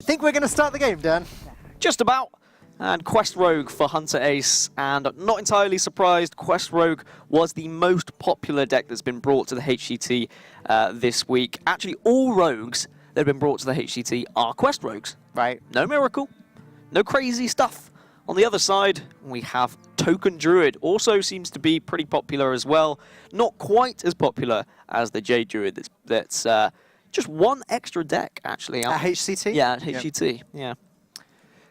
Think we're going to start the game, Dan? Just about. And Quest Rogue for Hunter Ace, and not entirely surprised, Quest Rogue was the most popular deck that's been brought to the HCT this week. Actually, all rogues that have been brought to the HCT are Quest Rogues. Right. No miracle, no crazy stuff. On the other side, we have Token Druid, also seems to be pretty popular as well. Not quite as popular as the Jade Druid, that's just one extra deck, actually. At HCT? Yeah, at HCT, yeah.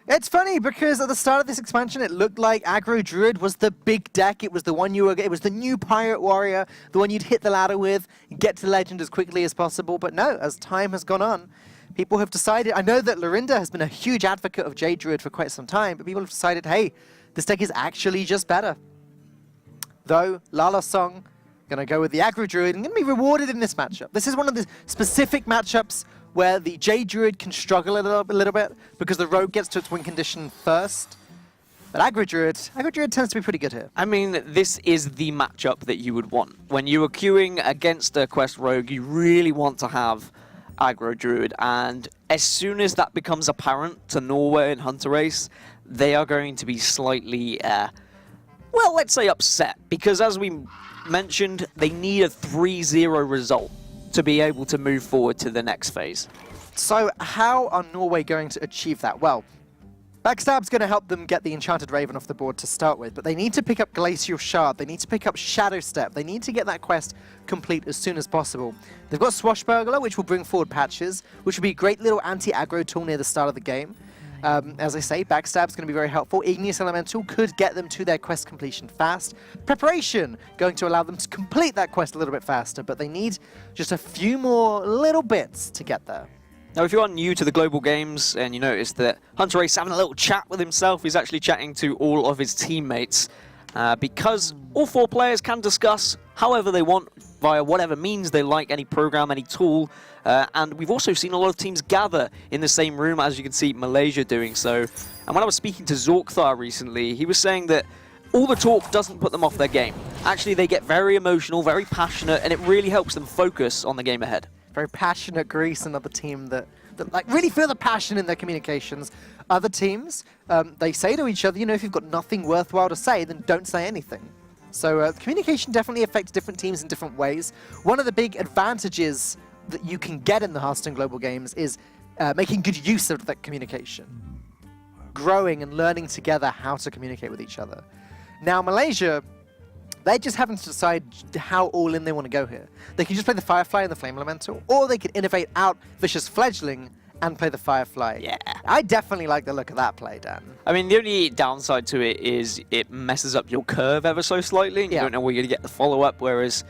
It's funny because at the start of this expansion, it looked like aggro druid was the big deck. It was the one it was the new pirate warrior, the one you'd hit the ladder with, get to legend as quickly as possible. But no, as time has gone on, people have decided. I know that Lorinda has been a huge advocate of Jade Druid for quite some time, but people have decided, hey, this deck is actually just better. Though Lala Song gonna go with the aggro druid and gonna be rewarded in this matchup. This is one of the specific matchups where the Jade Druid can struggle a little bit because the rogue gets to its win condition first. But aggro Druid tends to be pretty good here. I mean, this is the matchup that you would want. When you are queuing against a Quest Rogue, you really want to have aggro Druid. And as soon as that becomes apparent to Norway and Hunter Race, they are going to be slightly, well, let's say upset. Because as we mentioned, they need a 3-0 result to be able to move forward to the next phase. So how are Norway going to achieve that? Well, Backstab's going to help them get the Enchanted Raven off the board to start with, but they need to pick up Glacial Shard, they need to pick up Shadow Step, they need to get that quest complete as soon as possible. They've got Swashbuckler, which will bring forward patches, which will be a great little anti-aggro tool near the start of the game. As I say, Backstab's going to be very helpful. Igneous Elemental could get them to their quest completion fast. Preparation going to allow them to complete that quest a little bit faster, but they need just a few more little bits to get there. Now, if you are new to the global games and you notice that Hunter Ace having a little chat with himself, he's actually chatting to all of his teammates because all 4 players can discuss however they want via whatever means they like, any program, any tool. And we've also seen a lot of teams gather in the same room, as you can see Malaysia doing so. And when I was speaking to Zorkthar recently, he was saying that all the talk doesn't put them off their game. Actually, they get very emotional, very passionate, and it really helps them focus on the game ahead. Very passionate Greece, another team that like really feel the passion in their communications. Other teams, they say to each other, you know, if you've got nothing worthwhile to say, then don't say anything. So communication definitely affects different teams in different ways. One of the big advantages that you can get in the Hearthstone Global Games is making good use of that communication. Growing and learning together how to communicate with each other. Now, Malaysia, they're just having to decide how all in they want to go here. They can just play the Firefly and the Flame Elemental, or they could innovate out Vicious Fledgling and play the Firefly. Yeah. I definitely like the look of that play, Dan. I mean, the only downside to it is it messes up your curve ever so slightly, and you don't know where you're going to get the follow-up, whereas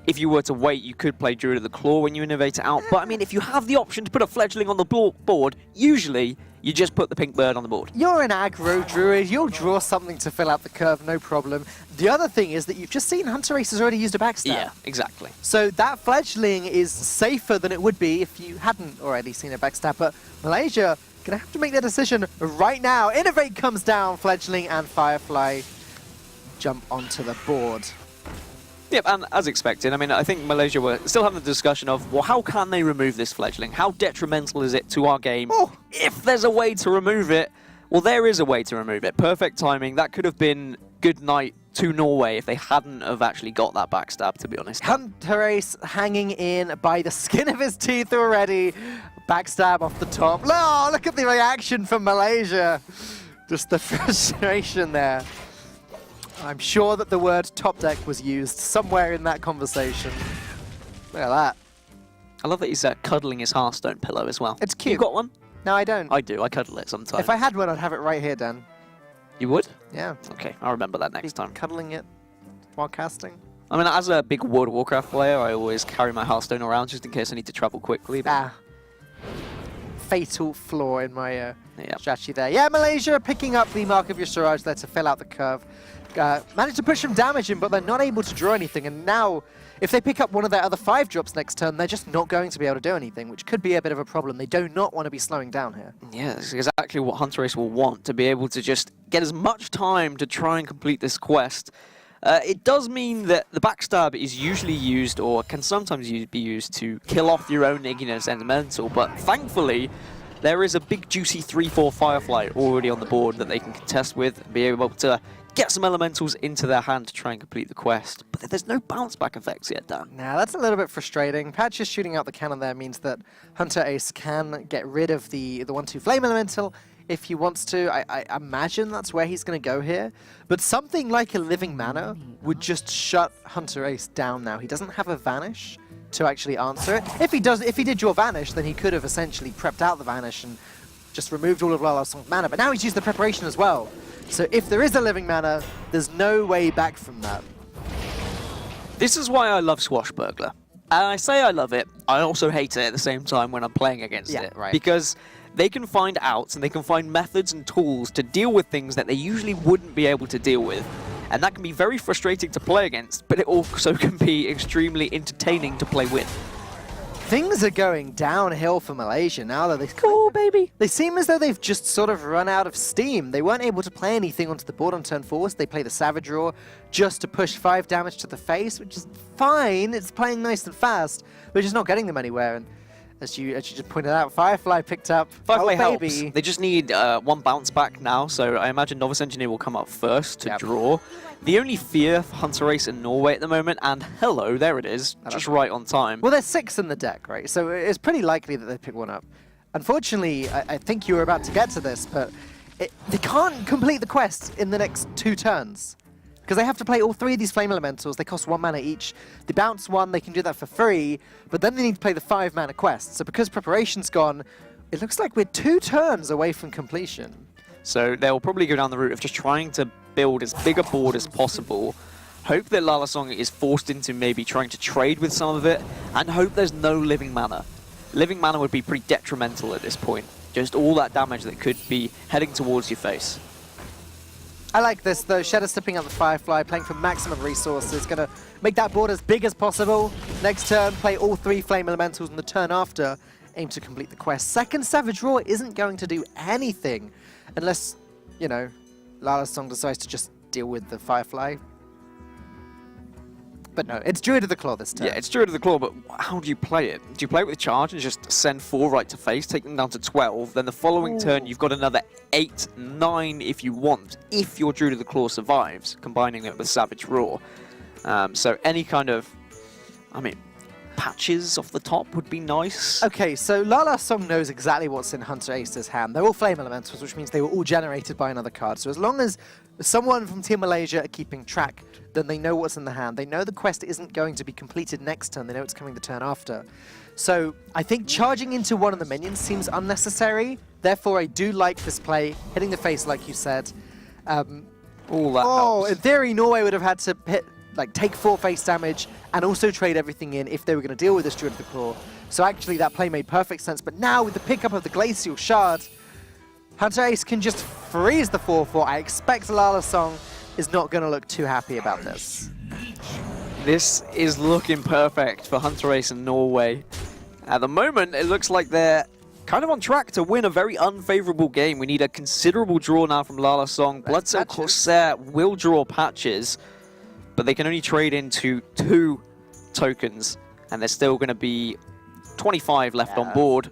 if you were to wait, you could play Druid of the Claw when you innovate it out. But I mean, if you have the option to put a Fledgling on the board, usually you just put the pink bird on the board. You're an aggro Druid, you'll draw something to fill out the curve, no problem. The other thing is that you've just seen Hunter Ace has already used a backstab. Yeah, exactly. So that Fledgling is safer than it would be if you hadn't already seen a backstab. But Malaysia gonna have to make their decision right now. Innovate comes down, Fledgling and Firefly jump onto the board. Yep, and as expected, I mean, I think Malaysia were still having the discussion of, well, how can they remove this Fledgling? How detrimental is it to our game? Oh. If there's a way to remove it, well, there is a way to remove it. Perfect timing. That could have been good night to Norway if they hadn't have actually got that backstab, to be honest. Hunter Ace hanging in by the skin of his teeth already. Backstab off the top. Oh, look at the reaction from Malaysia. Just the frustration there. I'm sure that the word top deck was used somewhere in that conversation. Look at that. I love that he's cuddling his Hearthstone pillow as well. It's cute. You got one? No, I don't. I do. I cuddle it sometimes. If I had one, I'd have it right here, Dan. You would? Yeah. Okay, I'll remember that next time. Cuddling it while casting. I mean, as a big World of Warcraft player, I always carry my Hearthstone around just in case I need to travel quickly. Ah. Fatal flaw in my strategy there. Yeah, Malaysia picking up the Mark of your Siraj there to fill out the curve. Managed to push some damage in, but they're not able to draw anything. And now, if they pick up one of their other 5 drops next turn, they're just not going to be able to do anything, which could be a bit of a problem. They do not want to be slowing down here. Yeah, that's exactly what Hunter Ace will want, to be able to just get as much time to try and complete this quest. It does mean that the backstab is usually used, or can sometimes be used, to kill off your own Igneous Elemental, but thankfully, there is a big juicy 3/4 Firefly already on the board that they can contest with and be able to get some elementals into their hand to try and complete the quest. But there's no bounce back effects yet, Dan. Now that's a little bit frustrating. Patches shooting out the cannon there means that Hunter Ace can get rid of the 1/2 Flame Elemental if he wants to. I imagine that's where he's going to go here. But something like a Living Mana would just shut Hunter Ace down now. He doesn't have a Vanish to actually answer it. If he did draw Vanish, then he could have essentially prepped out the Vanish and just removed all of Lala Song's mana. But now he's used the preparation as well. So if there is a Living Mana, there's no way back from that. This is why I love Swashbuckler. And I say I love it, I also hate it at the same time when I'm playing against it. Right. Because they can find outs and they can find methods and tools to deal with things that they usually wouldn't be able to deal with. And that can be very frustrating to play against, but it also can be extremely entertaining to play with. Things are going downhill for Malaysia now that they seem as though they've just sort of run out of steam. They weren't able to play anything onto the board on turn 4, so they play the Savage Roar just to push 5 damage to the face, which is fine. It's playing nice and fast, but just not getting them anywhere. And as you just pointed out, Firefly picked up. Firefly helps. They just need 1 bounce back now, so I imagine Novice Engineer will come up first to draw. The only fear for Hunter Ace in Norway at the moment, and hello, there it is, just right on time. Well, there's 6 in the deck, right? So it's pretty likely that they pick one up. Unfortunately, I think you were about to get to this, but they can't complete the quest in the next 2 turns. Because they have to play all 3 of these Flame Elementals. They cost 1 mana each. They bounce 1, they can do that for free, but then they need to play the 5 mana quest. So because preparation's gone, it looks like we're 2 turns away from completion. So they'll probably go down the route of just trying to build as big a board as possible, hope that Lala Song is forced into maybe trying to trade with some of it, and hope there's no Living Mana. Living Mana would be pretty detrimental at this point. Just all that damage that could be heading towards your face. I like this though, Shadow stepping out the Firefly, playing for maximum resources, gonna make that board as big as possible. Next turn, play all 3 Flame Elementals, and the turn after, aim to complete the quest. Second Savage Roar isn't going to do anything, unless, you know, Lala Song decides to just deal with the Firefly. But no, it's Druid of the Claw this turn. Yeah, it's Druid of the Claw, but how do you play it? Do you play it with charge and just send 4 right to face, take them down to 12, then the following turn you've got another 8, 9 if you want, if your Druid of the Claw survives, combining it with Savage Roar. So any kind of, I mean, patches off the top would be nice. Okay, so Lala Song knows exactly what's in Hunter Ace's hand. They're all Flame Elementals, which means they were all generated by another card. So as long as someone from Team Malaysia are keeping track, then they know what's in the hand. They know the quest isn't going to be completed next turn. They know it's coming the turn after. So I think charging into one of the minions seems unnecessary. Therefore, I do like this play, hitting the face like you said. All that helps. In theory, Norway would have had to take 4 face damage and also trade everything in if they were going to deal with this Druid of the Claw. So actually that play made perfect sense. But now with the pickup of the Glacial Shard, Hunter Ace can just freeze the 4/4. I expect Lala Song is not going to look too happy about this. This is looking perfect for Hunter Ace and Norway. At the moment, it looks like they're kind of on track to win a very unfavorable game. We need a considerable draw now from Lala Song. Bloodsail Corsair will draw patches, but they can only trade into 2 tokens, and there's still going to be 25 left on board.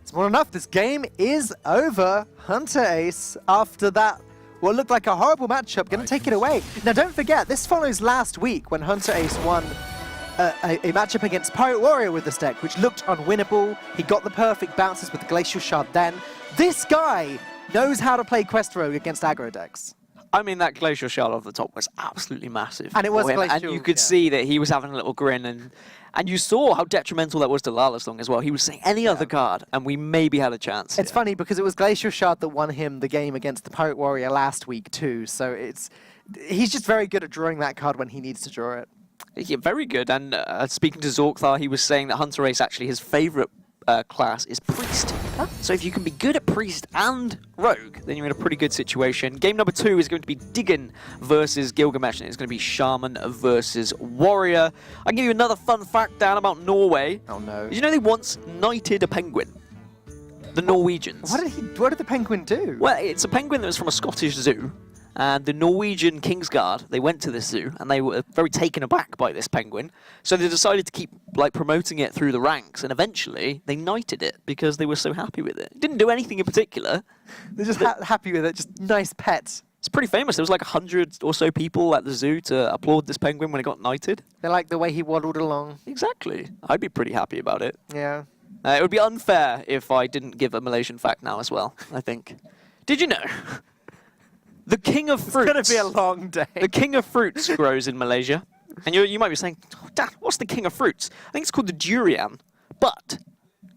It's more than enough. This game is over. Hunter Ace, after that, what looked like a horrible matchup, going to take it away. Now, don't forget, this follows last week when Hunter Ace won a matchup against Pirate Warrior with this deck, which looked unwinnable. He got the perfect bounces with the Glacial Shard then. This guy knows how to play Quest Rogue against aggro decks. I mean, that Glacial Shard off the top was absolutely massive. And it was Glacial, and you could see that he was having a little grin, and you saw how detrimental that was to Lala Song as well. He was saying any other card, and we maybe had a chance. It's funny because it was Glacial Shard that won him the game against the Pirate Warrior last week too. So he's just very good at drawing that card when he needs to draw it. Yeah, very good. And speaking to Zorkthar, he was saying that Hunter Ace, actually, his favorite class is Priest. Huh? So if you can be good at Priest and Rogue, then you're in a pretty good situation. Game number 2 is going to be Diggen versus Gilgamesh, and it's going to be Shaman versus Warrior. I'll give you another fun fact, Dan, about Norway. Oh no. Did you know they once knighted a penguin? The Norwegians. What did the penguin do? Well, it's a penguin that was from a Scottish zoo. And the Norwegian Kingsguard, they went to this zoo, and they were very taken aback by this penguin. So they decided to keep promoting it through the ranks, and eventually they knighted it because they were so happy with it. It didn't do anything in particular. They're just happy with it, just nice pets. It's pretty famous. There was like 100 or so people at the zoo to applaud this penguin when it got knighted. They like the way he waddled along. Exactly. I'd be pretty happy about it. Yeah. It would be unfair if I didn't give a Malaysian fact now as well, I think. Did you know? The king of fruits. It's going to be a long day. The king of fruits grows in Malaysia. And you might be saying, oh, Dad, what's the king of fruits? I think it's called the durian. But,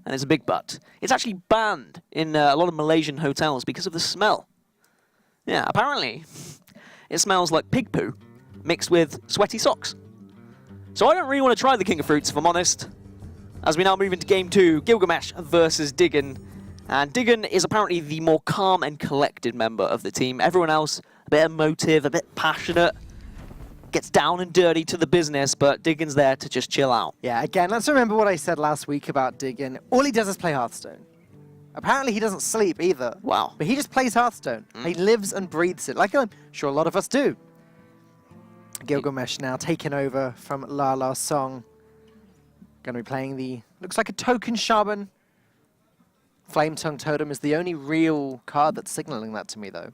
and it's a big but, it's actually banned in a lot of Malaysian hotels because of the smell. Yeah, apparently it smells like pig poo mixed with sweaty socks. So I don't really want to try the king of fruits, if I'm honest. As we now move into game 2, Gilgamesh versus Diggin. And Diggin is apparently the more calm and collected member of the team. Everyone else, a bit emotive, a bit passionate, gets down and dirty to the business, but Diggin's there to just chill out. Yeah, again, let's remember what I said last week about Diggin. All he does is play Hearthstone. Apparently he doesn't sleep either. Wow. But he just plays Hearthstone. He lives and breathes it, like I'm sure a lot of us do. Gilgamesh now taking over from La Song. Going to be playing the, looks like a token shaman. Flame Tongue Totem is the only real card that's signaling that to me, though.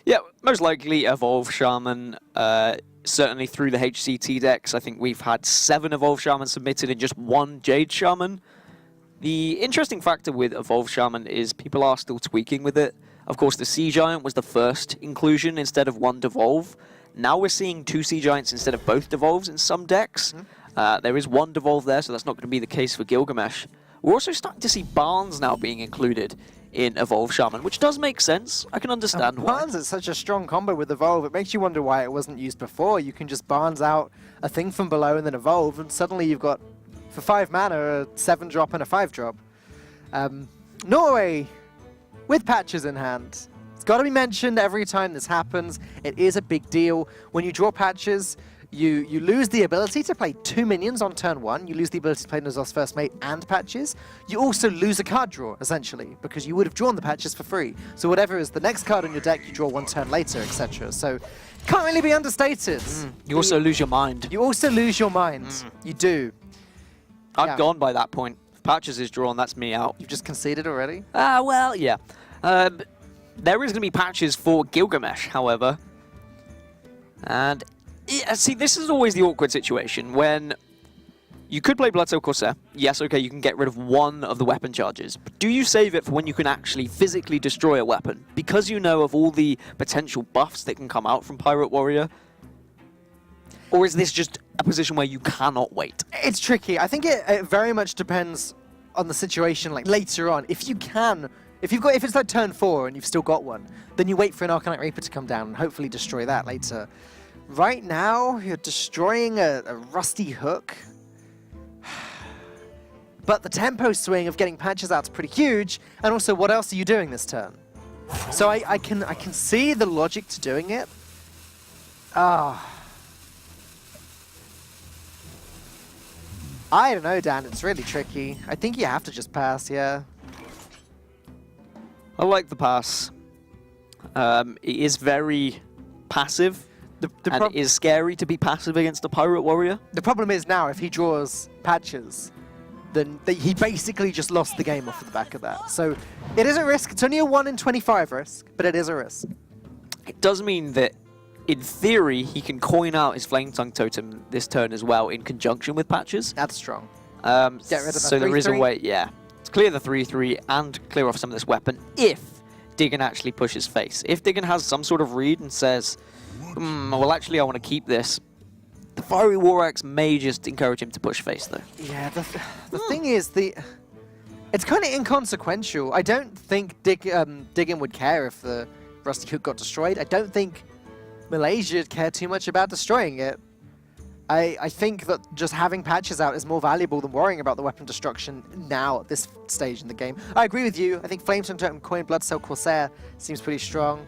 Yeah, most likely Evolve Shaman, certainly through the HCT decks. I think we've had 7 Evolve Shaman submitted and just 1 Jade Shaman. The interesting factor with Evolve Shaman is people are still tweaking with it. Of course, the Sea Giant was the first inclusion instead of 1 Devolve. Now we're seeing 2 Sea Giants instead of both Devolves in some decks. There is 1 Devolve there, so that's not going to be the case for Gilgamesh. We're also starting to see Barnes now being included in Evolve Shaman, which does make sense. I can understand why. Barnes is such a strong combo with Evolve. It makes you wonder why it wasn't used before. You can just Barnes out a thing from below and then Evolve, and suddenly you've got, for 5 mana, a 7-drop and a 5-drop. Norway, with patches in hand. It's got to be mentioned every time this happens. It is a big deal. When you draw patches, you lose the ability to play 2 minions on turn 1. You lose the ability to play Nuzzo's First Mate and patches. You also lose a card draw, essentially, because you would have drawn the patches for free. So whatever is the next card on your deck, you draw 1 turn later, etc. So can't really be understated. You also lose your mind. You also lose your mind. You do. I've gone by that point. If patches is drawn, that's me out. You've just conceded already? Well, yeah. There is going to be patches for Gilgamesh, however. And yeah, see, this is always the awkward situation when you could play Bloodsail Corsair. Yes, okay, you can get rid of 1 of the weapon charges. But do you save it for when you can actually physically destroy a weapon? Because you know of all the potential buffs that can come out from Pirate Warrior? Or is this just a position where you cannot wait? It's tricky. I think it very much depends on the situation, like later on. If you can, if it's like turn 4 and you've still got 1, then you wait for an Arcanite Reaper to come down and hopefully destroy that later. Right now, you're destroying a rusty hook. But the tempo swing of getting patches out is pretty huge. And also, what else are you doing this turn? So I can see the logic to doing it. I don't know, Dan. It's really tricky. I think you have to just pass, yeah. I like the pass. It is very passive. And it is scary to be passive against a Pirate Warrior. The problem is now, if he draws patches, then he basically just lost the game off of the back of that. So it is a risk. It's only a 1 in 25 risk, but it is a risk. It does mean that, in theory, he can coin out his Flame Tongue Totem this turn as well in conjunction with patches. That's strong. Get rid of that so there is a 3/3. way, yeah, to clear the 3/3 and clear off some of this weapon if Diggin actually pushes face. If Diggin has some sort of read and says, well, actually, I want to keep this, the Fiery War Axe may just encourage him to push face, though. Yeah, the thing is, it's kind of inconsequential. I don't think Diggin would care if the Rusty Hook got destroyed. I don't think Malaysia would care too much about destroying it. I think that just having patches out is more valuable than worrying about the weapon destruction now at this stage in the game. I agree with you. I think Flamestone Totem Coin Bloodsail Corsair seems pretty strong.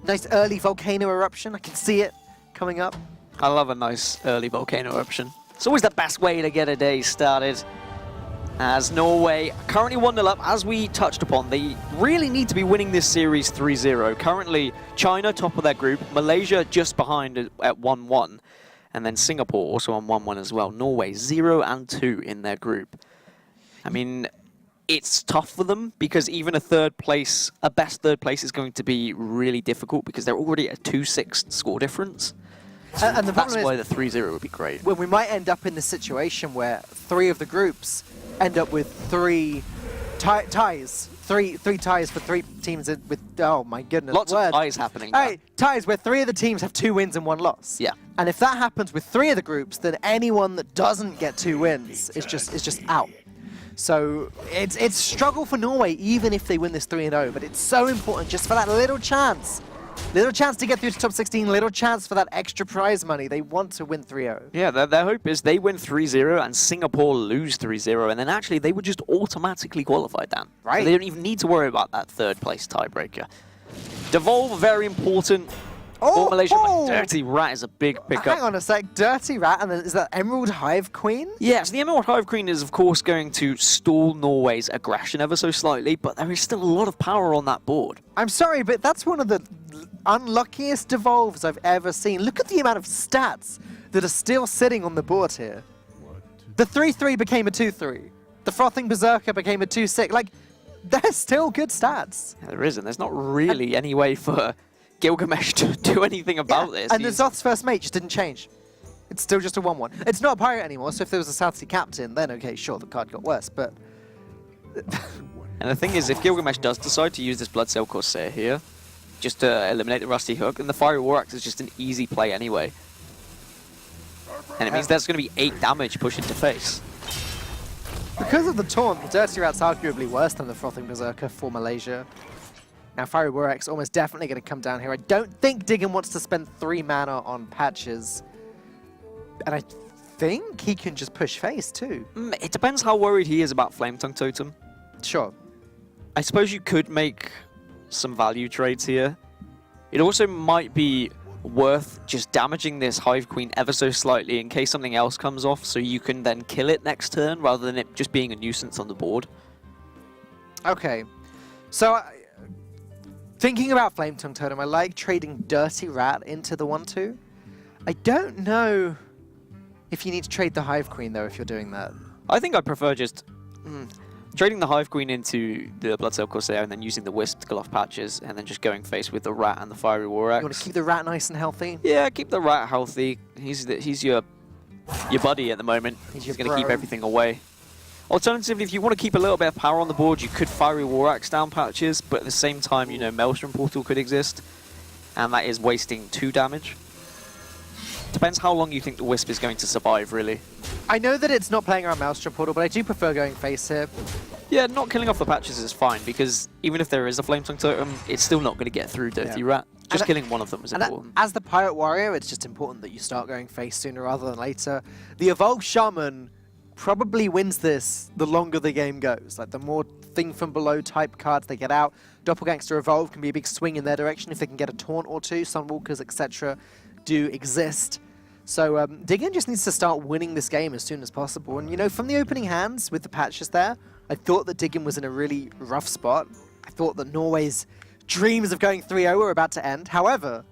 Nice early Volcano Eruption. I can see it coming up. I love a nice early Volcano Eruption. It's always the best way to get a day started. As Norway currently 1-0 up, as we touched upon, they really need to be winning this series 3-0. Currently, China top of their group, Malaysia just behind at 1-1, and then Singapore also on 1-1 as well. Norway 0-2 in their group. I mean, it's tough for them because even a best third place is going to be really difficult because they're already at a 2-6 score difference. So And the that's problem why is, the 3-0 would be great. well, we might end up in this situation where 3 of the groups end up with 3 ties. Three ties for 3 teams with, oh my goodness. Lots of ties happening. Hey, ties where 3 of the teams have 2 wins and 1 loss. Yeah. And if that happens with 3 of the groups, then anyone that doesn't get 2 wins is just out. So it's struggle for Norway even if they win this 3-0, but it's so important just for that little chance. Little chance to get through to top 16, little chance for that extra prize money. They want to win 3-0. Yeah, their hope is they win 3-0 and Singapore lose 3-0, and then actually they would just automatically qualify, Dan. Right. So they don't even need to worry about that third place tiebreaker. Devolve, very important for Malaysia. Oh! Dirty Rat is a big pickup. Hang on a sec, Dirty Rat, and then is that Emerald Hive Queen? Yeah, so the Emerald Hive Queen is of course going to stall Norway's aggression ever so slightly, but there is still a lot of power on that board. I'm sorry, but that's one of the unluckiest devolves I've ever seen. Look at the amount of stats that are still sitting on the board here. The 3-3 became a 2-3. The Frothing Berserker became a 2-6. Like, they're still good stats. Yeah, there isn't. There's not really any way for Gilgamesh to do anything about this. And the Zoth's first mate just didn't change. It's still just a 1-1. It's not a pirate anymore, so if there was a South Sea captain, then okay, sure, the card got worse, but... And the thing is, if Gilgamesh does decide to use this Bloodsail Corsair here, just to eliminate the Rusty Hook, then the Fiery War Axe is just an easy play anyway. And it means there's going to be 8 damage pushed into face. Because of the taunt, the Dirty Rat's arguably worse than the Frothing Berserker for Malaysia. Now, Fiery War Axe almost definitely going to come down here. I don't think Diggin wants to spend 3 mana on patches. And I think he can just push face too. It depends how worried he is about Flame Tongue Totem. Sure. I suppose you could make some value trades here. It also might be worth just damaging this Hive Queen ever so slightly in case something else comes off, so you can then kill it next turn rather than it just being a nuisance on the board. Okay. So, thinking about Flame Tongue Totem, I like trading Dirty Rat into the 1-2. I don't know if you need to trade the Hive Queen, though, if you're doing that. I think I'd prefer just trading the Hive Queen into the Bloodsail Corsair and then using the Wisp to kill off patches and then just going face with the Rat and the Fiery War Axe. You want to keep the Rat nice and healthy? Yeah, keep the Rat healthy. He's your buddy at the moment. He's going to keep everything away. Alternatively, if you want to keep a little bit of power on the board, you could Fiery War Axe down patches, but at the same time, you know, Maelstrom Portal could exist, and that is wasting 2 damage. Depends how long you think the Wisp is going to survive, really. I know that it's not playing around Maelstrom Portal, but I do prefer going face here. Yeah, not killing off the patches is fine, because even if there is a Flame Tongue Totem, it's still not going to get through Dirty Rat. Just killing one of them is important. As the Pirate Warrior, it's just important that you start going face sooner rather than later. The Evolved Shaman probably wins this the longer the game goes. Like, the more Thing from Below type cards they get out, Doppelgangster Evolve can be a big swing in their direction if they can get a taunt or 2. Sunwalkers, etc. do exist. So Diggin just needs to start winning this game as soon as possible. And, you know, from the opening hands with the patches there, I thought that Diggin was in a really rough spot. I thought that Norway's dreams of going 3-0 were about to end. However,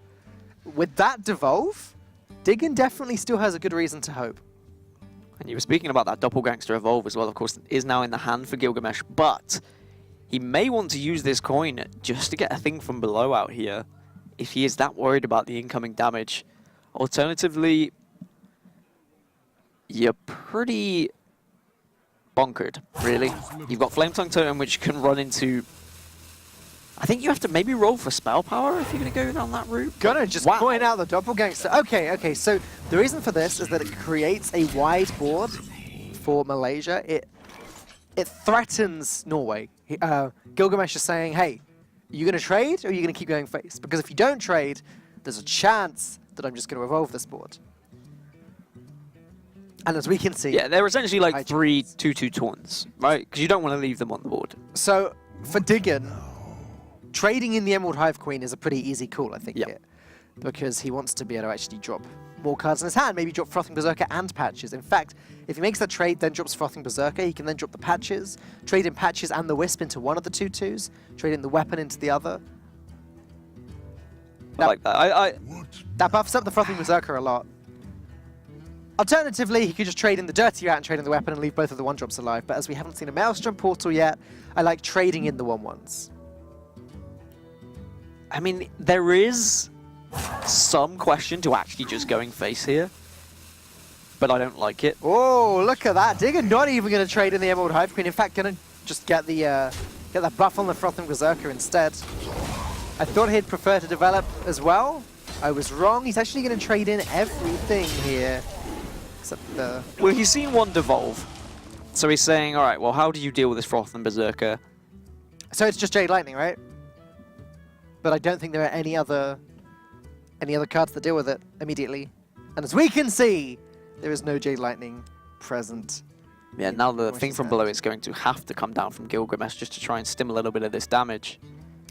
with that devolve, Diggin definitely still has a good reason to hope. And you were speaking about that Doppelgangster Evolve as well, of course, is now in the hand for Gilgamesh, but he may want to use this coin just to get a Thing from Below out here if he is that worried about the incoming damage. Alternatively, you're pretty bonkered, really. You've got Flame Tongue Totem, which can run into... I think you have to maybe roll for spell power if you're going to go down that route. Gonna just point out the Doppelgangster. Okay, so the reason for this is that it creates a wide board for Malaysia. It threatens Norway. Gilgamesh is saying, hey, are you going to trade or are you going to keep going face? Because if you don't trade, there's a chance that I'm just going to evolve this board. And as we can see... Yeah, they're essentially like 3 2/2 taunts, right? Because you don't want to leave them on the board. So, for Diggin, trading in the Emerald Hive Queen is a pretty easy call, I think, here. Because he wants to be able to actually drop more cards in his hand. Maybe drop Frothing Berserker and Patches. In fact, if he makes that trade, then drops Frothing Berserker, he can then drop the Patches, trade in Patches and the Wisp into one of the 2/2s, trade in the weapon into the other. I like that. That buffs up the Frothing Berserker a lot. Alternatively, he could just trade in the Dirty Rat and trade in the weapon and leave both of the 1-drops alive, but as we haven't seen a Maelstrom Portal yet, I like trading in the 1/1s. I mean, there is some question to actually just going face here, but I don't like it. Oh, look at that. Digger not even going to trade in the Emerald Hive Queen. In fact, going to just get that buff on the Frothing Berserker instead. I thought he'd prefer to develop as well. I was wrong. He's actually going to trade in everything here. Except the... Well, he's seen one devolve. So he's saying, all right, well, how do you deal with this Frothing Berserker? So it's just Jade Lightning, right? But I don't think there are any other cards that deal with it immediately. And as we can see, there is no Jade Lightning present. Yeah, now the thing from below is going to have to come down from Gilgamesh just to try and stim a little bit of this damage.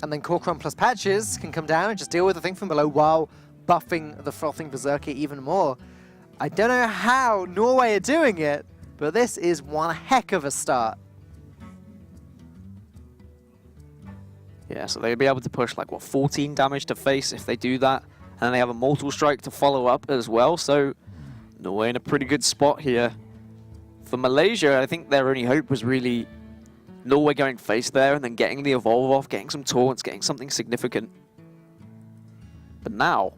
And then Corcoran plus Patches can come down and just deal with the thing from below while buffing the Frothing Berserker even more. I don't know how Norway are doing it, but this is one heck of a start. Yeah, so they'll be able to push like, what, 14 damage to face if they do that. And then they have a Mortal Strike to follow up as well, so Norway in a pretty good spot here. For Malaysia, I think their only hope was really Norway going face there and then getting the Evolve off, getting some taunts, getting something significant. But now,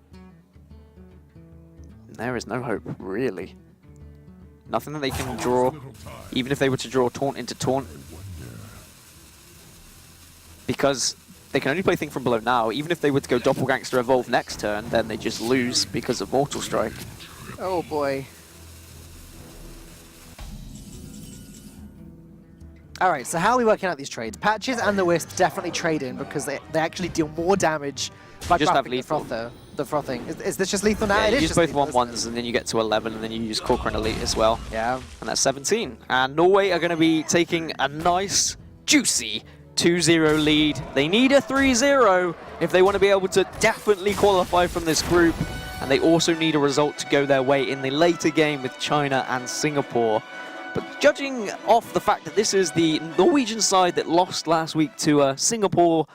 there is no hope, really. Nothing that they can draw, even if they were to draw taunt into taunt. Because they can only play Thing from Below now. Even if they were to go Doppelgangster Evolve next turn, then they just lose because of Mortal Strike. Oh boy. Alright, so how are we working out these trades? Patches and the Wisp definitely trade in because they actually deal more damage by Just have buffing the Frothing. Is this just lethal now? Yeah, It you is use just both lethal, isn't 1/1s and then you get to 11 and then you use Corcoran Elite as well. Yeah. And that's 17. And Norway are going to be taking a nice, juicy 2-0 lead. They need a 3-0 if they want to be able to definitely qualify from this group. And they also need a result to go their way in the later game with China and Singapore. But judging off the fact that this is the Norwegian side that lost last week to Singapore,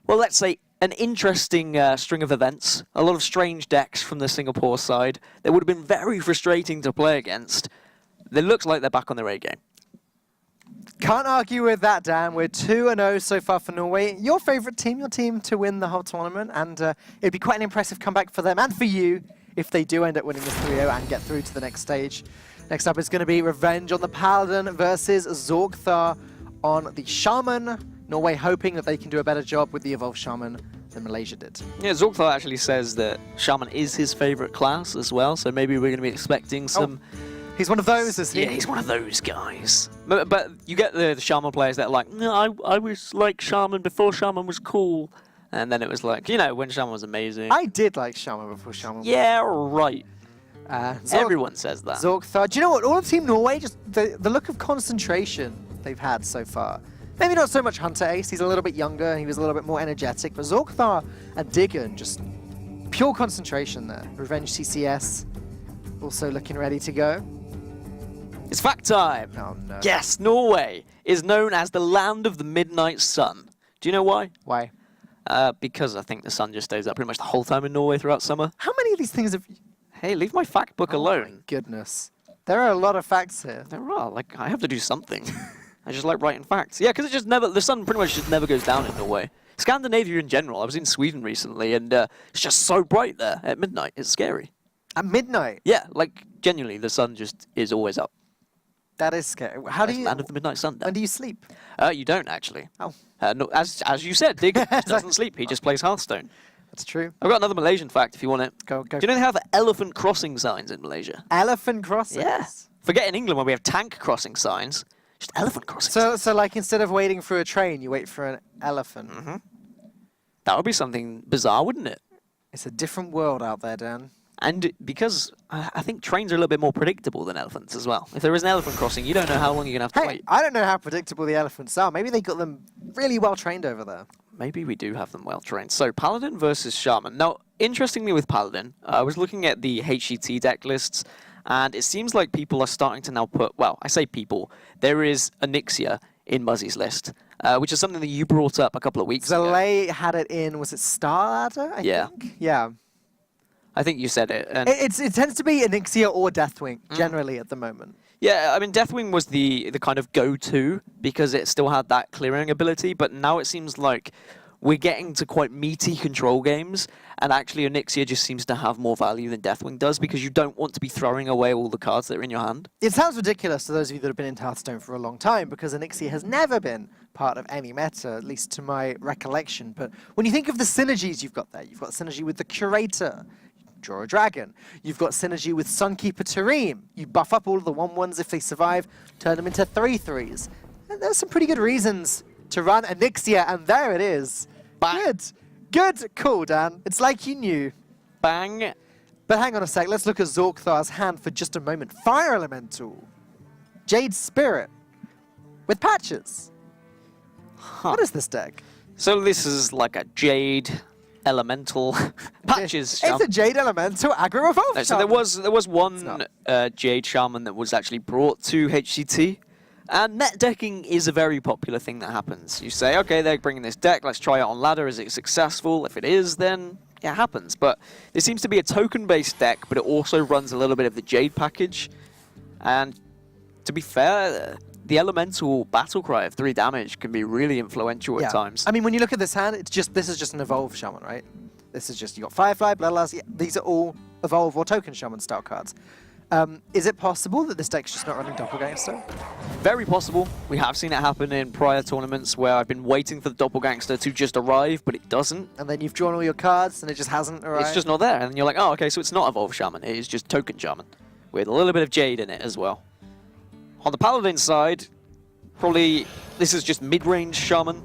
well, let's say an interesting string of events. A lot of strange decks from the Singapore side that would have been very frustrating to play against. It looks like they're back on their A game. Can't argue with that, Dan. We're 2-0 so far for Norway. Your favourite team, your team to win the whole tournament, and it'd be quite an impressive comeback for them and for you if they do end up winning this 3-0 and get through to the next stage. Next up is going to be Revenge on the Paladin versus Zorgthar on the Shaman. Norway hoping that they can do a better job with the Evolved Shaman than Malaysia did. Yeah, Zorgthar actually says that Shaman is his favourite class as well, so maybe we're going to be expecting some... He's one of those, is he? Yeah, he's one of those guys. But you get the Shaman players that are like, no, I was like Shaman before Shaman was cool. And then it was like, you know, when Shaman was amazing. I did like Shaman before Shaman. Yeah, right. Everyone says that. Zorgthar. Do you know what? All of Team Norway, just the look of concentration they've had so far. Maybe not so much Hunter Ace. He's a little bit younger. He was a little bit more energetic. But Zorgthar and Diggen, just pure concentration there. Revenge CCS also looking ready to go. It's fact time. Oh, no. Yes, Norway is known as the land of the midnight sun. Do you know why? Why? Because I think the sun just stays up pretty much the whole time in Norway throughout summer. How many of these things have... Hey, leave my fact book alone. Oh my goodness. There are a lot of facts here. There are. Like, I have to do something. I just like writing facts. Yeah, because it just never... The sun pretty much just never goes down in Norway. Scandinavia in general. I was in Sweden recently, and it's just so bright there at midnight. It's scary. At midnight? Yeah, like, genuinely, the sun just is always up. That is scary. How do you... Land of the midnight sun. When do you sleep? You don't, actually. Oh. No, as you said, Dig doesn't sleep. He just plays Hearthstone. That's true. I've got another Malaysian fact if you want it. Go. Do you know they have elephant crossing signs in Malaysia? Elephant crossings? Yeah. Forget in England where we have tank crossing signs. Just elephant crossing signs. So like instead of waiting for a train, you wait for an elephant. Mm-hmm. That would be something bizarre, wouldn't it? It's a different world out there, Dan. And because I think trains are a little bit more predictable than elephants as well. If there is an elephant crossing, you don't know how long you're going to have to wait. I don't know how predictable the elephants are. Maybe they got them really well trained over there. Maybe we do have them well trained. So, Paladin versus Shaman. Now, interestingly with Paladin, I was looking at the HET deck lists, and it seems like people are starting to now put, well, I say people, there is Onyxia in Muzzy's list, which is something that you brought up a couple of weeks ago. Zalay had it in, was it Star Ladder, I think? Yeah. I think you said it. And It tends to be Onyxia or Deathwing, generally, at the moment. yeah, I mean, Deathwing was the kind of go-to because it still had that clearing ability, but now it seems like we're getting to quite meaty control games, and actually Onyxia just seems to have more value than Deathwing does because you don't want to be throwing away all the cards that are in your hand. It sounds ridiculous to those of you that have been into Hearthstone for a long time because Onyxia has never been part of any meta, at least to my recollection. But when you think of the synergies you've got there, you've got synergy with the Curator, draw a dragon. You've got synergy with Sunkeeper Tareem. You buff up all of the 1/1s if they survive, turn them into 3/3s. And there's some pretty good reasons to run Onyxia, and there it is. Bang. Good call, Dan. It's like you knew. Bang! But hang on a sec, let's look at Zorkthar's hand for just a moment. Fire Elemental. Jade Spirit. With patches. What is this deck? So this is like a Jade Elemental patches. It's Shaman. a Jade Elemental aggro evolve. No, so there was one Jade Shaman that was actually brought to HCT. And net decking is a very popular thing that happens. You say, okay, they're bringing this deck, let's try it on ladder. Is it successful? If it is, then it happens. But it seems to be a token-based deck, but it also runs a little bit of the Jade package. And to be fair, the elemental battle cry of 3 damage can be really influential at times. I mean, when you look at this hand, this is just an evolve shaman, right? This is just, you got Firefly, Bloodlust. Yeah, these are all evolve or token shaman style cards. Is it possible that this deck's just not running Doppelgangster? Very possible. We have seen it happen in prior tournaments where I've been waiting for the Doppelgangster to just arrive, but it doesn't. And then you've drawn all your cards and it just hasn't arrived? It's just not there. And you're like, oh, okay, so it's not Evolve Shaman. It is just Token Shaman with a little bit of Jade in it as well. On the Paladin side, probably this is just mid-range Shaman.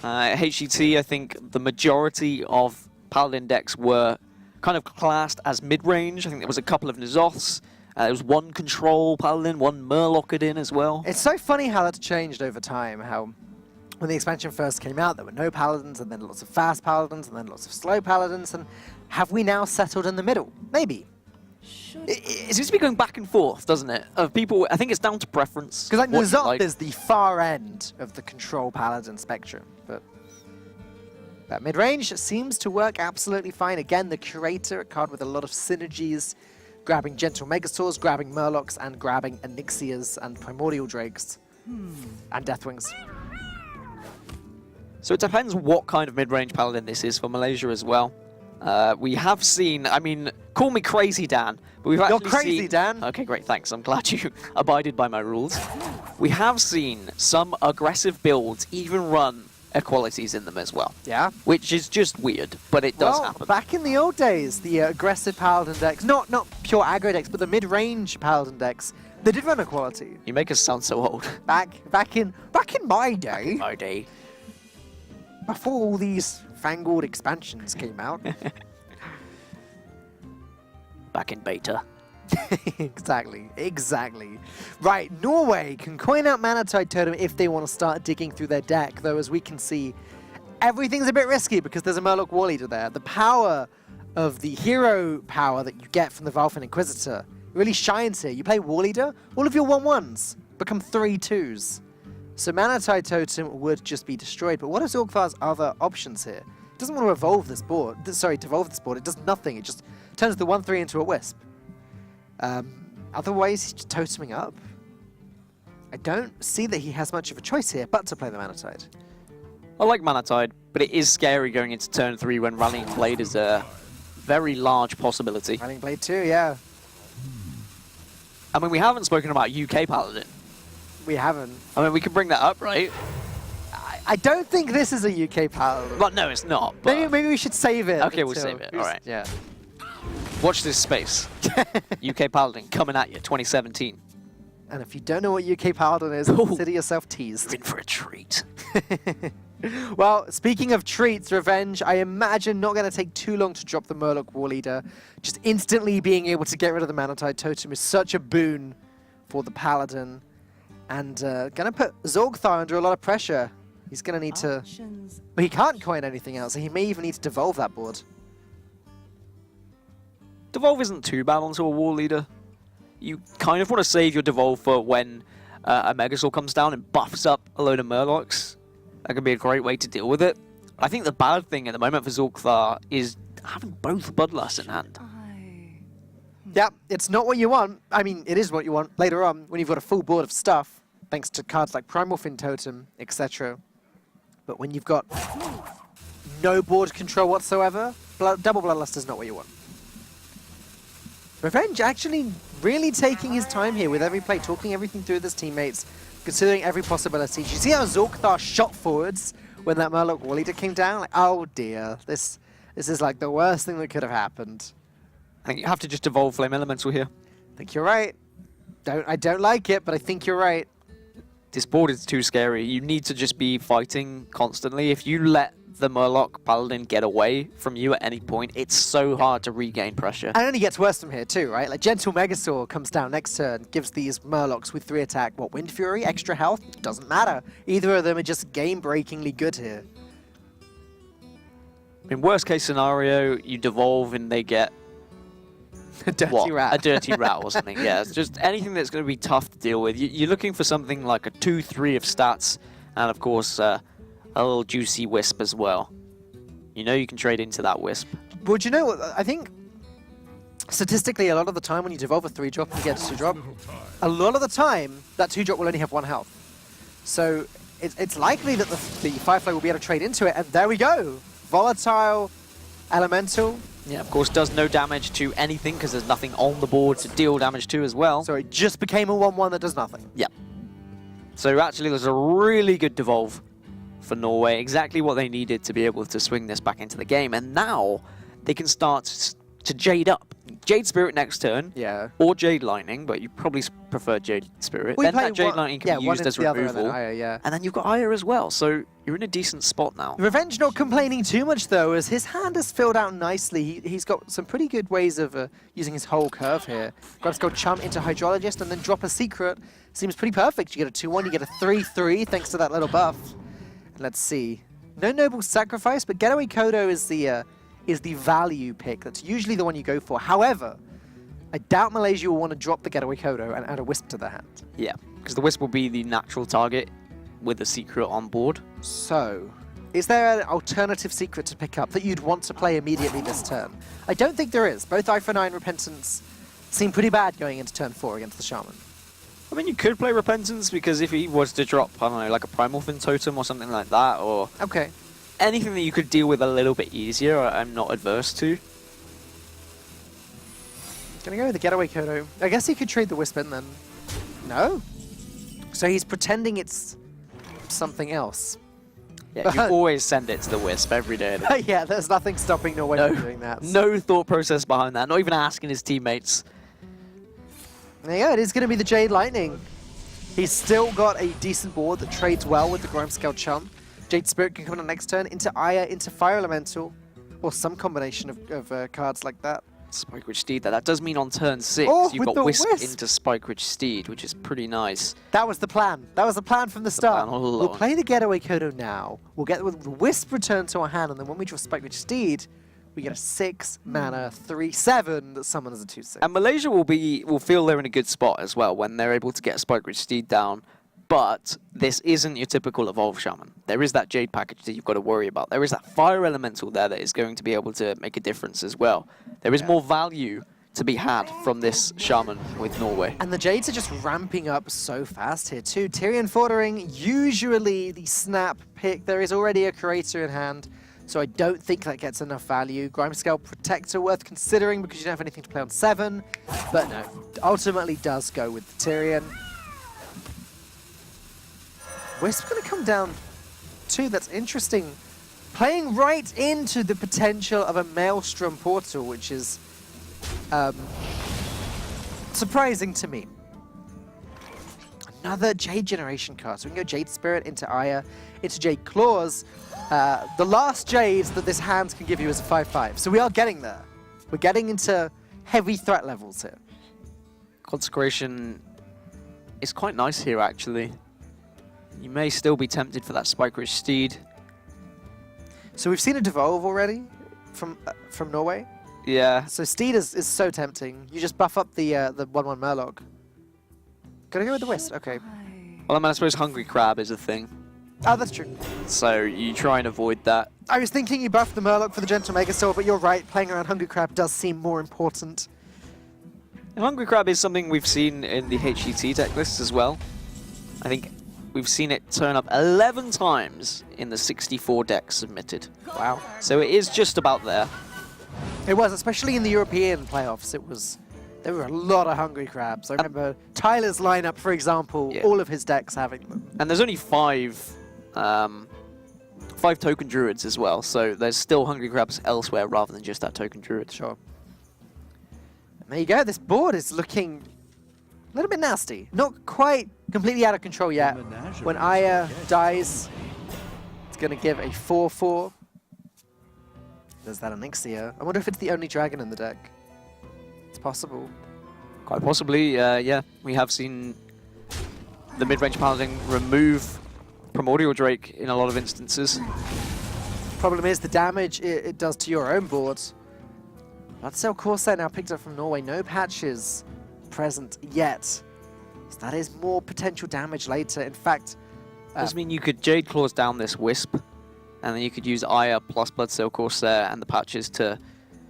HET, I think the majority of Paladin decks were kind of classed as mid-range. I think there was a couple of N'Zoths. There was one Control Paladin, one Murlocked in as well. It's so funny how that's changed over time, how when the expansion first came out, there were no Paladins, and then lots of fast Paladins, and then lots of slow Paladins, and have we now settled in the middle? Maybe. It seems to be going back and forth, doesn't it? Of people, I think it's down to preference. Because like what you N'Zoth like. is the far end of the Control Paladin spectrum, but that mid-range seems to work absolutely fine. Again, the Curator, a card with a lot of synergies, grabbing Gentle Megasaurs, grabbing Murlocs, and grabbing Onyxias and Primordial Drakes, and Deathwings. So it depends what kind of mid-range Paladin this is for Malaysia as well. We have seen, I mean, call me crazy, Dan, but we've actually You're crazy, seen... Dan. Okay, great, thanks. I'm glad you abided by my rules. We have seen some aggressive builds even run equalities in them as well. Yeah. Which is just weird, but it does happen. Back in the old days, the aggressive Paladin decks, not pure aggro decks, but the mid-range Paladin decks, they did run equality. You make us sound so old. Back in my day, My day. before all these fangled expansions came out. Back in beta. Exactly. Right, Norway can coin out Mana Tide Totem if they want to start digging through their deck, though as we can see, everything's a bit risky because there's a Murloc War Leader there. The power of the hero power that you get from the Valfin Inquisitor really shines here. You play War Leader, all of your 1/1s become 3/2s. So Mana Tide Totem would just be destroyed, but what are Zorkthar's other options here? It doesn't want to evolve this board. Sorry, to evolve this board, it does nothing. It just turns the 1/3 into a Wisp. Otherwise, he's just toteming up. I don't see that he has much of a choice here but to play the Mana Tide. I like Mana Tide, but it is scary going into turn 3 when Rallying Blade is a very large possibility. Rallying Blade 2, yeah. I mean, we haven't spoken about UK Paladin. We haven't. I mean, we can bring that up, right? I don't think this is a UK Paladin. But no, it's not. But Maybe we should save it. Okay, we'll save it. All right. Yeah. Watch this space. UK Paladin coming at you, 2017. And if you don't know what UK Paladin is, Ooh. consider yourself teased. You're in for a treat. Well, speaking of treats, Revenge, I imagine not going to take too long to drop the Murloc War Leader. Just instantly being able to get rid of the Mana Tide Totem is such a boon for the Paladin. And going to put Zorgthar under a lot of pressure. He's going to need to... But he can't coin anything else, so he may even need to devolve that board. Devolve isn't too bad onto a war leader. You kind of want to save your Devolve for when a Megasaur comes down and buffs up a load of Murlocs. That could be a great way to deal with it. I think the bad thing at the moment for Zul'Thar is having both Bloodlusts in hand. Yeah, it's not what you want. I mean, it is what you want later on when you've got a full board of stuff, thanks to cards like Primal Fin Totem, etc. But when you've got no board control whatsoever, double Bloodlust is not what you want. Revenge actually really taking his time here with every play, talking everything through with his teammates, considering every possibility. You see how Zul'Thar shot forwards when that Murloc War Leader came down? Like, oh dear, this is like the worst thing that could have happened. I think you have to just evolve Flame Elemental here. I think you're right. I don't like it, but I think you're right. This board is too scary. You need to just be fighting constantly. If you let the Murloc Paladin get away from you at any point, it's so hard to regain pressure. And it only gets worse from here too, right? Like Gentle Megasaur comes down next turn, gives these Murlocs with 3 attack, what, Wind Fury, extra health? Doesn't matter. Either of them are just game-breakingly good here. In worst case scenario, you devolve and they get A dirty rat. A dirty rat or something, yeah. It's just anything that's going to be tough to deal with. You're looking for something like a 2-3 of stats, and of course, a little juicy Wisp as well. You know you can trade into that Wisp. Well, do you know what? I think statistically, a lot of the time when you devolve a 3-drop and you get a 2-drop, a lot of the time, that 2-drop will only have 1 health. So it's likely that the Firefly will be able to trade into it, and there we go. Volatile, Elemental. Yeah, of course, does no damage to anything because there's nothing on the board to deal damage to as well. So it just became a 1-1 that does nothing. Yeah. So actually, there's a really good devolve for Norway, exactly what they needed to be able to swing this back into the game. And now they can start to Jade up. Jade Spirit next turn, Yeah. or Jade Lightning, but you probably prefer Jade Spirit. We Then play that Jade one- Lightning can yeah, be one used into as the other and then removal. Aya, yeah. And then you've got Aya as well, so you're in a decent spot now. Revenge not complaining too much though, as his hand is filled out nicely. He's got some pretty good ways of using his whole curve here. Grabs go Chump into Hydrologist and then drop a secret. Seems pretty perfect. You get a 2-1, you get a 3-3 thanks to that little buff. And let's see. No Noble Sacrifice, but Getaway Kodo is the value pick. That's usually the one you go for. However, I doubt Malaysia will want to drop the Getaway Kodo and add a Wisp to their hand. Yeah, because the Wisp will be the natural target with a secret on board. So, is there an alternative secret to pick up that you'd want to play immediately this turn? I don't think there is. Both Eye for 9 Repentance seem pretty bad going into turn 4 against the Shaman. I mean, you could play Repentance, because if he was to drop, I don't know, like a Primal Fin Totem or something like that, or Okay. anything that you could deal with a little bit easier, I'm not adverse to. Gonna go with the Getaway Kodo. I guess he could trade the Wisp in then. No. So he's pretending it's something else. Yeah, you always send it to the Wisp every day. Yeah, there's nothing stopping Norway from doing that. No thought process behind that, not even asking his teammates. There you go, it is going to be the Jade Lightning. He's still got a decent board that trades well with the Grimescale Chump. Jade Spirit can come on next turn into Aya, into Fire Elemental, or some combination of cards like that. Spike Witch Steed, that does mean on turn 6 Oh, you've with got the Wisp Wisp. into Spike Witch Steed, which is pretty nice. That was the plan. That was the plan from the start. plan all We'll along. play the Getaway Kodo now. We'll get the Wisp returned to our hand, and then when we draw Spike Witch Steed, we get a 6 mana 3/7 that summons a 2/6. And Malaysia will feel they're in a good spot as well when they're able to get a Spike Witch Steed down. But this isn't your typical Evolve Shaman. There is that Jade package that you've got to worry about. There is that Fire Elemental there that is going to be able to make a difference as well. There is more value to be had from this Shaman with Norway. And the Jades are just ramping up so fast here too. Tyrion Fordering, usually the snap pick. There is already a Creator in hand, so I don't think that gets enough value. Grimescale Protector worth considering because you don't have anything to play on 7. But no, ultimately does go with the Tyrion. Wisp going to come down too, that's interesting. Playing right into the potential of a Maelstrom Portal, which is surprising to me. Another Jade Generation card. So we can go Jade Spirit into Aya, into Jade Claws. The last Jades that this hand can give you is a 5/5. So we are getting there. We're getting into heavy threat levels here. Consecration is quite nice here, actually. You may still be tempted for that Spike Witch Steed. So we've seen a Devolve already from Norway. Yeah. So Steed is so tempting. You just buff up the 1/1 Murloc. Gotta go with the Wisp. Okay. Well, I mean, I suppose Hungry Crab is a thing. Oh, that's true. So you try and avoid that. I was thinking you buffed the Murloc for the Gentle Megastore, but you're right. Playing around Hungry Crab does seem more important. And Hungry Crab is something we've seen in the HET deck lists as well. I think we've seen it turn up 11 times in the 64 decks submitted. Wow. So it is just about there. It was, especially in the European playoffs. There were a lot of Hungry Crabs. I remember Tyler's lineup, for example, all of his decks having them. And there's only five token druids as well, so there's still Hungry Crabs elsewhere rather than just that token druid. Sure. And there you go. This board is looking a little bit nasty. Not quite completely out of control yet. When Aya dies, it's going to give a 4/4. There's that Onyxia. I wonder if it's the only dragon in the deck. It's possible. Quite possibly, yeah. We have seen the mid-range paladin remove Primordial Drake in a lot of instances. Problem is the damage it does to your own board. Bloodsail Corsair now picked up from Norway. No patches present yet. So that is more potential damage later. In fact... Does mean you could Jade Claws down this Wisp, and then you could use Aya plus Bloodsail Corsair and the patches to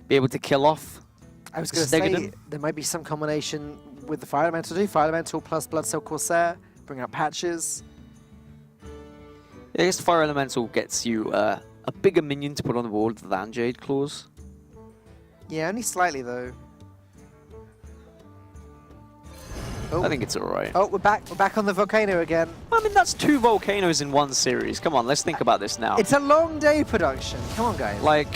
be able to kill off. I was going to say, there might be some combination with the Fire Elemental too. Fire Elemental plus Bloodsail Corsair, bring out patches. I guess the Fire Elemental gets you a bigger minion to put on the board than Jade Claws. Yeah, only slightly though. Oh. I think it's alright. Oh, we're back on the volcano again. I mean, that's 2 volcanoes in one series. Come on, let's think about this now. It's a long day production. Come on, guys. Like...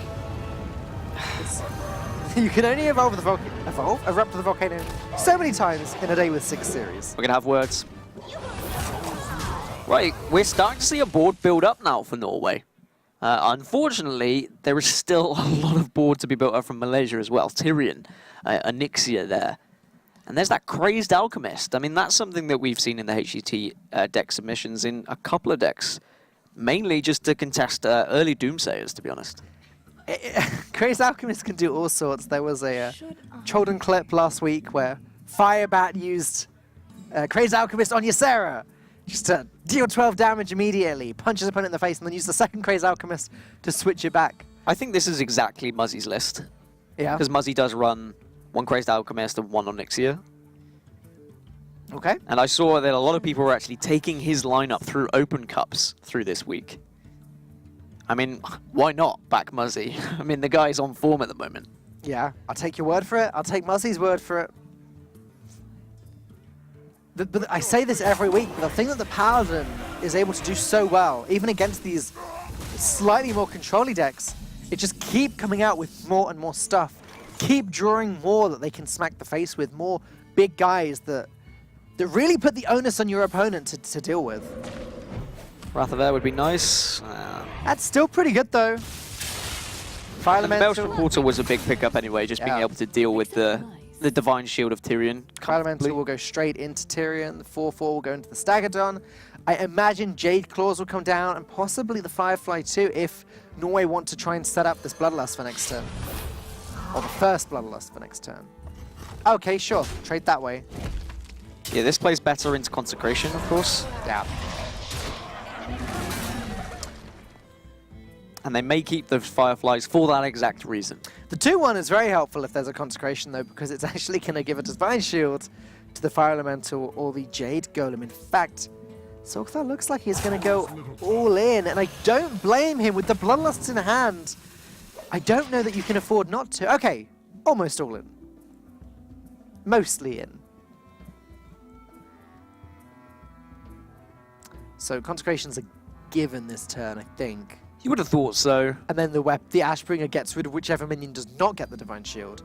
You can only erupt the volcano so many times in a day with 6 series. We're going to have words. Right, we're starting to see a board build up now for Norway. Unfortunately, there is still a lot of board to be built up from Malaysia as well. Tyrion, Onyxia there. And there's that Crazed Alchemist. I mean, that's something that we've seen in the HET deck submissions in a couple of decks. Mainly just to contest early Doomsayers, to be honest. Crazed Alchemist can do all sorts. There was a Trolden clip last week where Firebat used Crazed Alchemist on Ysera. Just to deal 12 damage immediately, punch his opponent in the face, and then use the second Crazed Alchemist to switch it back. I think this is exactly Muzzy's list. Yeah. Because Muzzy does run 1 Crazed Alchemist and 1 Onyxia. Okay. And I saw that a lot of people were actually taking his lineup through open cups through this week. I mean, why not back Muzzy? I mean, the guy's on form at the moment. Yeah, I'll take your word for it. I'll take Muzzy's word for it. But I say this every week, but the thing that the Paladin is able to do so well, even against these slightly more controlly decks, it just keep coming out with more and more stuff. Keep drawing more that they can smack the face with, more big guys that really put the onus on your opponent to deal with. Wrath of Air would be nice. That's still pretty good though. Fire Elemental. Maelstrom Portal was a big pickup anyway, just being able to deal with the Divine Shield of Tyrion. Fire Elemental will go straight into Tyrion. The 4/4 will go into the Staggadon. I imagine Jade Claws will come down, and possibly the Firefly too, if Norway want to try and set up this Bloodlust for next turn. Or the first Bloodlust for next turn. Okay, sure. Trade that way. Yeah, this plays better into Consecration, of course. Yeah. And they may keep those Fireflies for that exact reason. The 2/1 is very helpful if there's a Consecration, though, because it's actually going to give a Divine Shield to the Fire Elemental or the Jade Golem. In fact, Sorkthar looks like he's going to go all in, and I don't blame him with the Bloodlusts in hand. I don't know that you can afford not to. Okay, almost all in. Mostly in. So Consecration's a given this turn, I think. You would have thought so. And then the Ashbringer gets rid of whichever minion does not get the Divine Shield.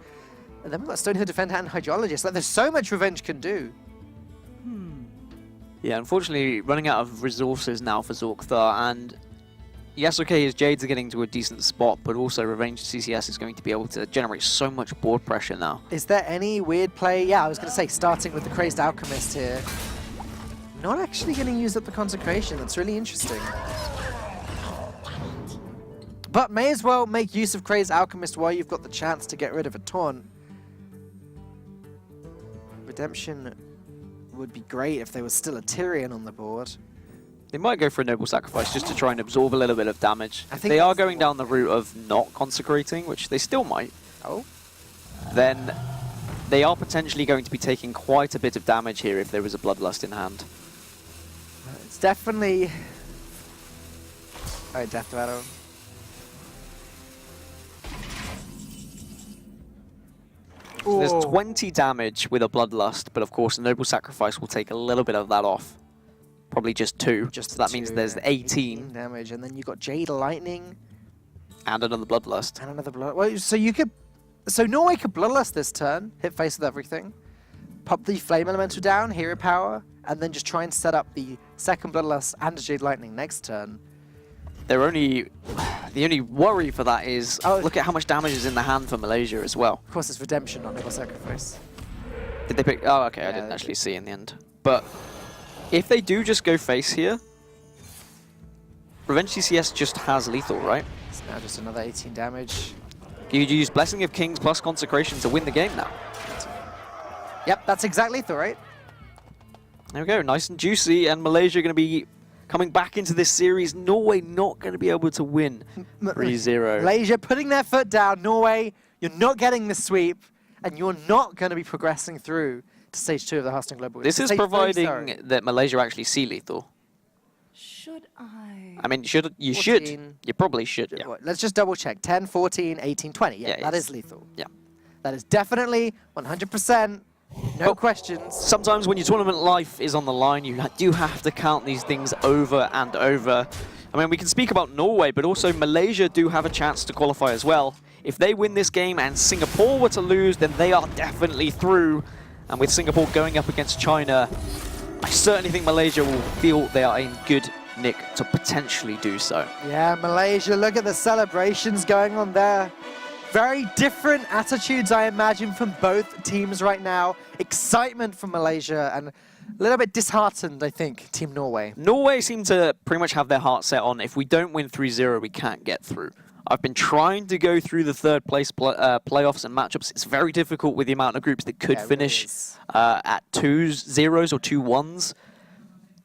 And then we've got Stonehill Defender and Hydrologist. Like, there's so much Revenge can do. Yeah, unfortunately, running out of resources now for Zorkthar, and yes, okay, his Jades are getting to a decent spot, but also Revenge CCS is going to be able to generate so much board pressure now. Is there any weird play? Yeah, I was going to say, starting with the Crazed Alchemist here. Not actually going to use up the Consecration. That's really interesting. but may as well make use of Crazed Alchemist while you've got the chance to get rid of a taunt. Redemption would be great if there was still a Tyrion on the board. They might go for a Noble Sacrifice just to try and absorb a little bit of damage. I If think they are that's going down the route of not consecrating, which they still might, Oh. then they are potentially going to be taking quite a bit of damage here if there is a Bloodlust in hand. It's definitely... Alright, Death Rattle. So there's Ooh. 20 damage with a Bloodlust, but of course a Noble Sacrifice will take a little bit of that off. Probably just 2, so that means there's 18 damage, and then you've got Jade Lightning and another Bloodlust. and another Blood... Well, so you could... So Norway could Bloodlust this turn, hit face with everything, pop the Flame Elemental down, Hero Power, and then just try and set up the second Bloodlust and Jade Lightning next turn. The only worry for that is, look at how much damage is in the hand for Malaysia as well. Of course, it's Redemption, not Noble Sacrifice. Did they pick? Oh, okay, I Yeah, didn't they actually did. see in the end. But if they do just go face here, Revenge CCS just has lethal, right? It's now just another 18 damage. You'd use Blessing of Kings plus Consecration to win the game now. Yep, that's exactly lethal, right? There we go, nice and juicy, and Malaysia going to be coming back into this series. Norway not going to be able to win 3-0. Malaysia putting their foot down. Norway, you're not getting the sweep, and you're not going to be progressing through to stage 2 of the Hearthstone Global. This is Stage 3, providing sorry. that Malaysia actually see lethal. Should I? I mean, you 14. should. You probably should, yeah. Let's just double check. 10, 14, 18, 20. Yeah, Yeah, that yes. is lethal. Yeah. That is definitely 100%. No But questions. sometimes when your tournament life is on the line, you do have to count these things over and over. I mean, we can speak about Norway, but also Malaysia do have a chance to qualify as well. If they win this game and Singapore were to lose, then they are definitely through. And with Singapore going up against China, I certainly think Malaysia will feel they are in good nick to potentially do so. Yeah, Malaysia, look at the celebrations going on there. Very different attitudes, I imagine, from both teams right now. Excitement from Malaysia and a little bit disheartened, I think, Team Norway. Norway seem to pretty much have their heart set on, if we don't win 3-0, we can't get through. I've been trying to go through the third place playoffs and matchups. It's very difficult with the amount of groups that could Yeah, it really finish is. at 2-0s or 2-1s.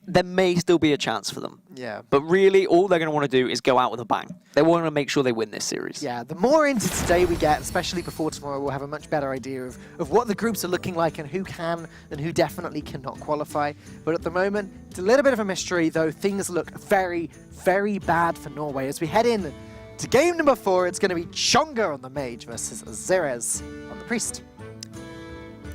There may still be a chance for them. Yeah. But really, all they're going to want to do is go out with a bang. They want to make sure they win this series. Yeah, the more into today we get, especially before tomorrow, we'll have a much better idea of what the groups are looking like and who can and who definitely cannot qualify. But at the moment, it's a little bit of a mystery, though things look very, very bad for Norway. As we head in to game number 4, it's going to be Chonga on the Mage versus Xerez on the Priest.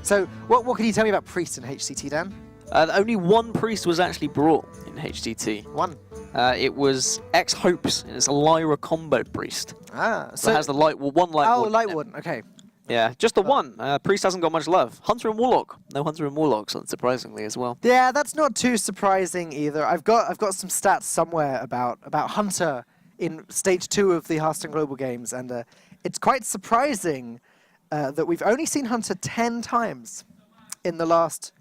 So, what can you tell me about Priest in HCT, Dan? Only one priest was actually brought in HTT. One. It was X-Hopes, and it's a Lyra combo priest. Ah, So it has the light, well, one light oh, ward in Light it. Warden, okay. Yeah, just the one. Priest hasn't got much love. Hunter and Warlock. No Hunter and Warlocks, unsurprisingly, as well. Yeah, that's not too surprising either. I've got some stats somewhere about Hunter in stage 2 of the Hearthstone Global Games, and it's quite surprising that we've only seen Hunter 10 times in the last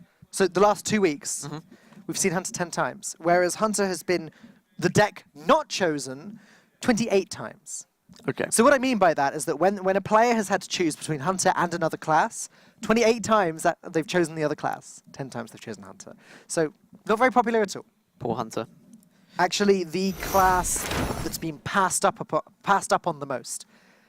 2 weeks. Mm-hmm. We've seen Hunter 10 times, whereas Hunter has been the deck not chosen 28 times. Okay. So what I mean by that is that when a player has had to choose between Hunter and another class, 28 times that they've chosen the other class, 10 times they've chosen Hunter. So not very popular at all. Poor Hunter. Actually, the class that's been passed up on the most.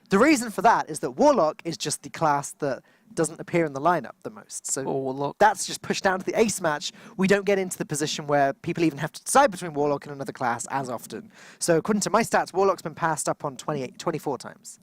The reason for that is that Warlock is just the class that doesn't appear in the lineup the most. So Poor Warlock. that's just pushed down to the ace match. We don't get into the position where people even have to decide between Warlock and another class as often. So according to my stats, Warlock's been passed up on 24 times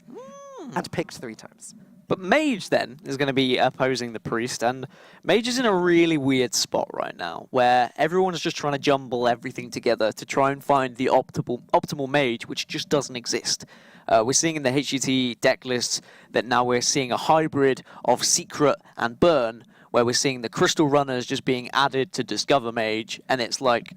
and picked 3 times. But Mage, then, is going to be opposing the Priest, and Mage is in a really weird spot right now, where everyone's just trying to jumble everything together to try and find the optimal Mage, which just doesn't exist. We're seeing in the HGT deck lists that now we're seeing a hybrid of Secret and Burn, where we're seeing the Crystal Runners just being added to Discover Mage, and it's like...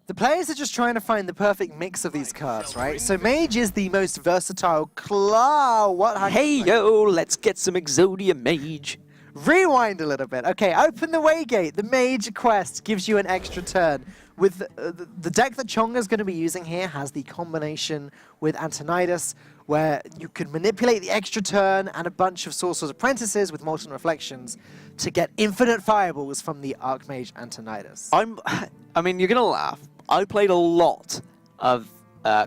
The players are just trying to find the perfect mix of these cards, right? So Mage is the most versatile class. Hey yo, let's get some Exodia Mage. Rewind a little bit. Okay, open the Waygate. The mage quest gives you an extra turn. With the deck that Chonga's going to be using here has the combination with Antonidas, where you can manipulate the extra turn and a bunch of Sorcerer's Apprentices with Molten Reflections to get infinite fireballs from the Archmage Antonidas. I mean, you're going to laugh. I played a lot of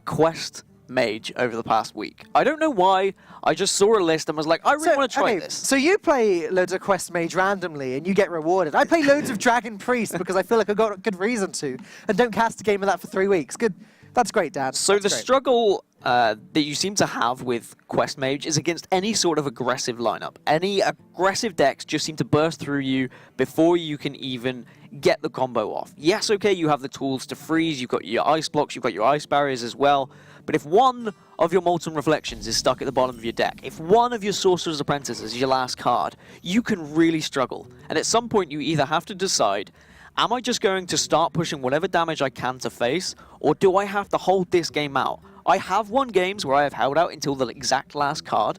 Quest Mage over the past week. I don't know why. I just saw a list and was like, I really want to try this. So you play loads of Quest Mage randomly and you get rewarded. I play loads of Dragon Priest because I feel like I've got a good reason to, and don't cast a game of that for 3 weeks. Good. That's great, Dad. So That's the great. struggle that you seem to have with Quest Mage is against any sort of aggressive lineup. Any aggressive decks just seem to burst through you before you can even get the combo off. Yes, okay, you have the tools to freeze, you've got your ice blocks, you've got your ice barriers as well, but if one of your Molten Reflections is stuck at the bottom of your deck, if one of your Sorcerer's Apprentices is your last card, you can really struggle. And at some point you either have to decide, am I just going to start pushing whatever damage I can to face, or do I have to hold this game out? I have won games where I have held out until the exact last card,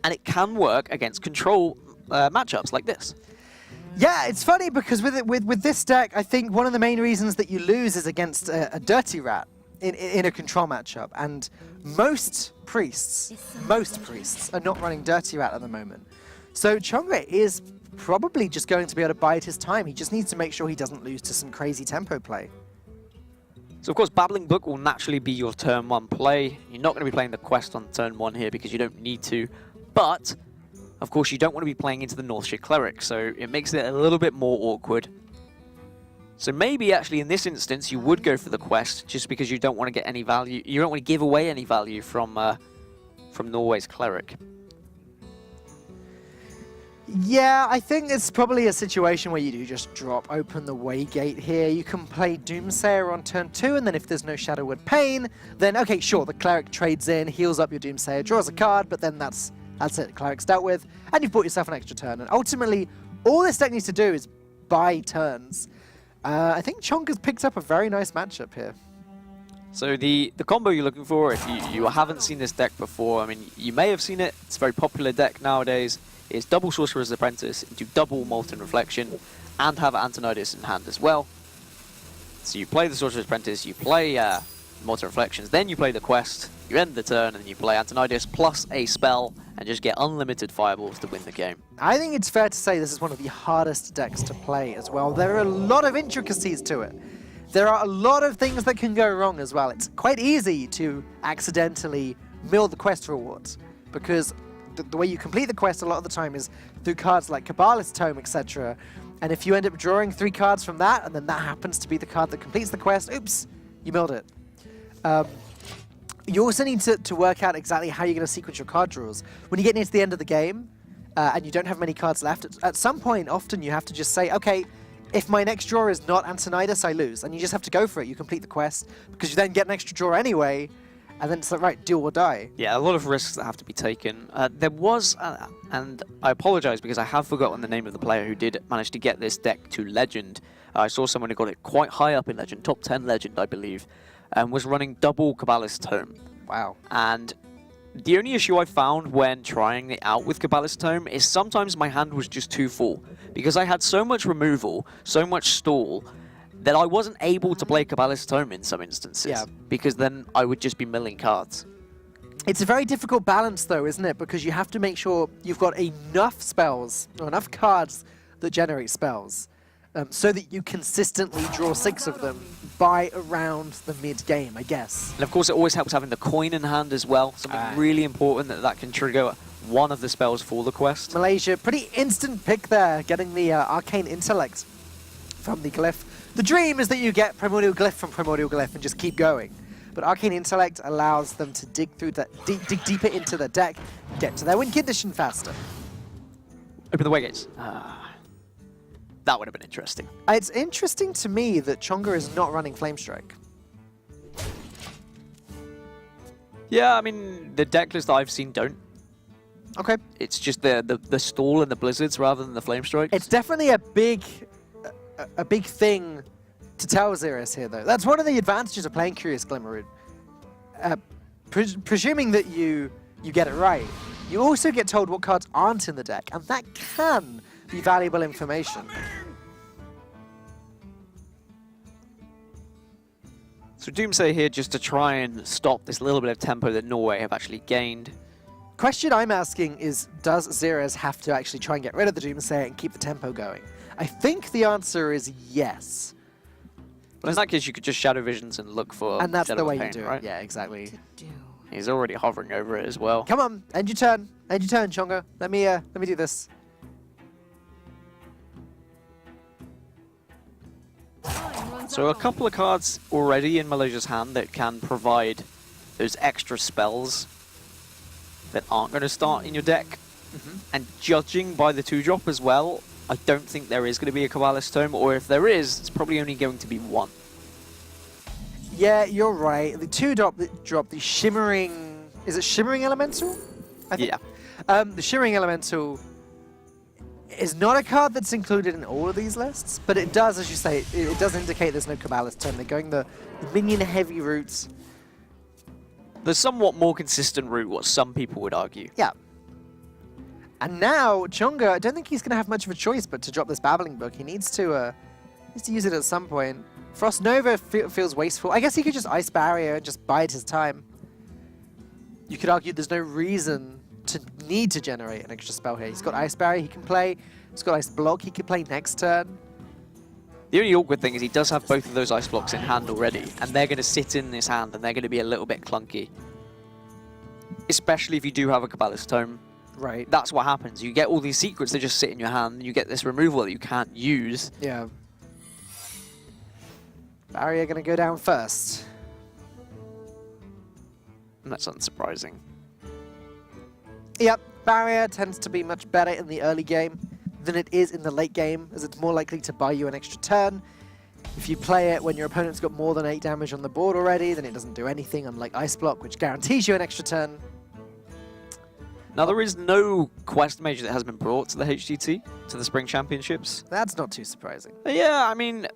and it can work against control matchups like this. Yeah, it's funny because with this deck, I think one of the main reasons that you lose is against a Dirty Rat in a control matchup, and most priests are not running Dirty Rat at the moment. So Chonga is probably just going to be able to bide his time. He just needs to make sure he doesn't lose to some crazy tempo play. So of course, Babbling Book will naturally be your turn 1 play. You're not going to be playing the quest on turn 1 here because you don't need to, but of course you don't want to be playing into the Northshire Cleric, so it makes it a little bit more awkward. So maybe actually in this instance you would go for the quest just because you don't want to get any value, you don't want to give away any value from Norway's Cleric. Yeah, I think it's probably a situation where you do just drop open the Waygate here. You can play Doomsayer on turn 2, and then if there's no Shadowwood Pain, then okay, sure, the Cleric trades in, heals up your Doomsayer, draws a card, but then that's it, Cleric's dealt with, and you've bought yourself an extra turn. And ultimately, all this deck needs to do is buy turns. I think Chonga's picked up a very nice matchup here. So the combo you're looking for, if you haven't seen this deck before, I mean, you may have seen it, it's a very popular deck nowadays, is double Sorcerer's Apprentice into double Molten Reflection, and have Antonidas in hand as well. So you play the Sorcerer's Apprentice, you play Molten Reflections, then you play the quest, you end the turn, and you play Antonidas plus a spell, and just get unlimited fireballs to win the game. I think it's fair to say this is one of the hardest decks to play as well. There are a lot of intricacies to it. There are a lot of things that can go wrong as well. It's quite easy to accidentally mill the quest rewards, because the way you complete the quest a lot of the time is through cards like Kabbalist Tome, etc. And if you end up drawing 3 cards from that, and then that happens to be the card that completes the quest, oops, you milled it. You also need to work out exactly how you're going to sequence your card draws. When you get near to the end of the game, and you don't have many cards left, at some point, often you have to just say, okay, if my next draw is not Antonidas, I lose. And you just have to go for it. You complete the quest, because you then get an extra draw anyway, and then it's like, right, do or die. Yeah, a lot of risks that have to be taken. There was, and I apologize because I have forgotten the name of the player who did manage to get this deck to Legend. I saw someone who got it quite high up in Legend, top 10 Legend, I believe, and was running double Kabbalist Tome. Wow. And the only issue I found when trying it out with Kabbalist Tome is sometimes my hand was just too full, because I had so much removal, so much stall, that I wasn't able to play Kabbalist Tome in some instances, Yeah. because then I would just be milling cards. It's a very difficult balance, though, isn't it? Because you have to make sure you've got enough spells, or enough cards that generate spells, so that you consistently draw 6 of them by around the mid-game, I guess. And of course it always helps having the coin in hand as well, something really important that can trigger one of the spells for the quest. Malaysia, pretty instant pick there, getting the Arcane Intellect from the Glyph. The dream is that you get Primordial Glyph from Primordial Glyph and just keep going. But Arcane Intellect allows them to dig through that, dig deeper into the deck, get to their win condition faster. Open the Waygates. That would have been interesting. It's interesting to me that Chonga is not running Flamestrike. Yeah, I mean, the deck list I've seen don't. Okay. It's just the stall and the blizzards rather than the flame strikes. It's definitely a big thing to tell Xeris here, though. That's one of the advantages of playing Curious Glimmerroot. Presuming that you get it right, you also get told what cards aren't in the deck, and that can be valuable information. So Doomsday here just to try and stop this little bit of tempo that Norway have actually gained. Question I'm asking is, does Xerez have to actually try and get rid of the Doomsday and keep the tempo going? I think the answer is yes. But in that case, you could just Shadow Visions and look for And that's Shadow the of way Pain, you do it. right? Yeah, exactly. To do. He's already hovering over it as well. Come on, end your turn. End your turn, Chongo. Let me do this. So a couple of cards already in Malaysia's hand that can provide those extra spells that aren't going to start in your deck. And judging by the 2-drop as well, I don't think there is going to be a Kabbalist Tome, or if there is, it's probably only going to be one. Yeah, you're right. The 2-drop, the Shimmering... Is it Shimmering Elemental? I think. Yeah. The Shimmering Elemental is not a card that's included in all of these lists, but it does, as you say, it does indicate there's no Kabbalist Tome. They're going the minion-heavy routes. The somewhat more consistent route, what some people would argue. Yeah. And now, Chonga, I don't think he's going to have much of a choice but to drop this Babbling Book. He needs to use it at some point. Frost Nova feels wasteful. I guess he could just Ice Barrier and just bide his time. You could argue there's no reason to need to generate an extra spell here. He's got Ice Barrier he can play. He's got Ice Block he can play next turn. The only awkward thing is he does have both of those Ice Blocks in hand already, and they're going to sit in his hand, and they're going to be a little bit clunky. Especially if you do have a Kabbalist Tome. Right. That's what happens. You get all these secrets that just sit in your hand, and you get this removal that you can't use. Yeah. Barrier going to go down first. And that's unsurprising. Yep, Barrier tends to be much better in the early game than it is in the late game, as it's more likely to buy you an extra turn. If you play it when your opponent's got more than 8 damage on the board already, then it doesn't do anything, unlike Ice Block, which guarantees you an extra turn. Now, there is no quest mage that has been brought to the HGT, to the Spring Championships. That's not too surprising. Yeah, I mean,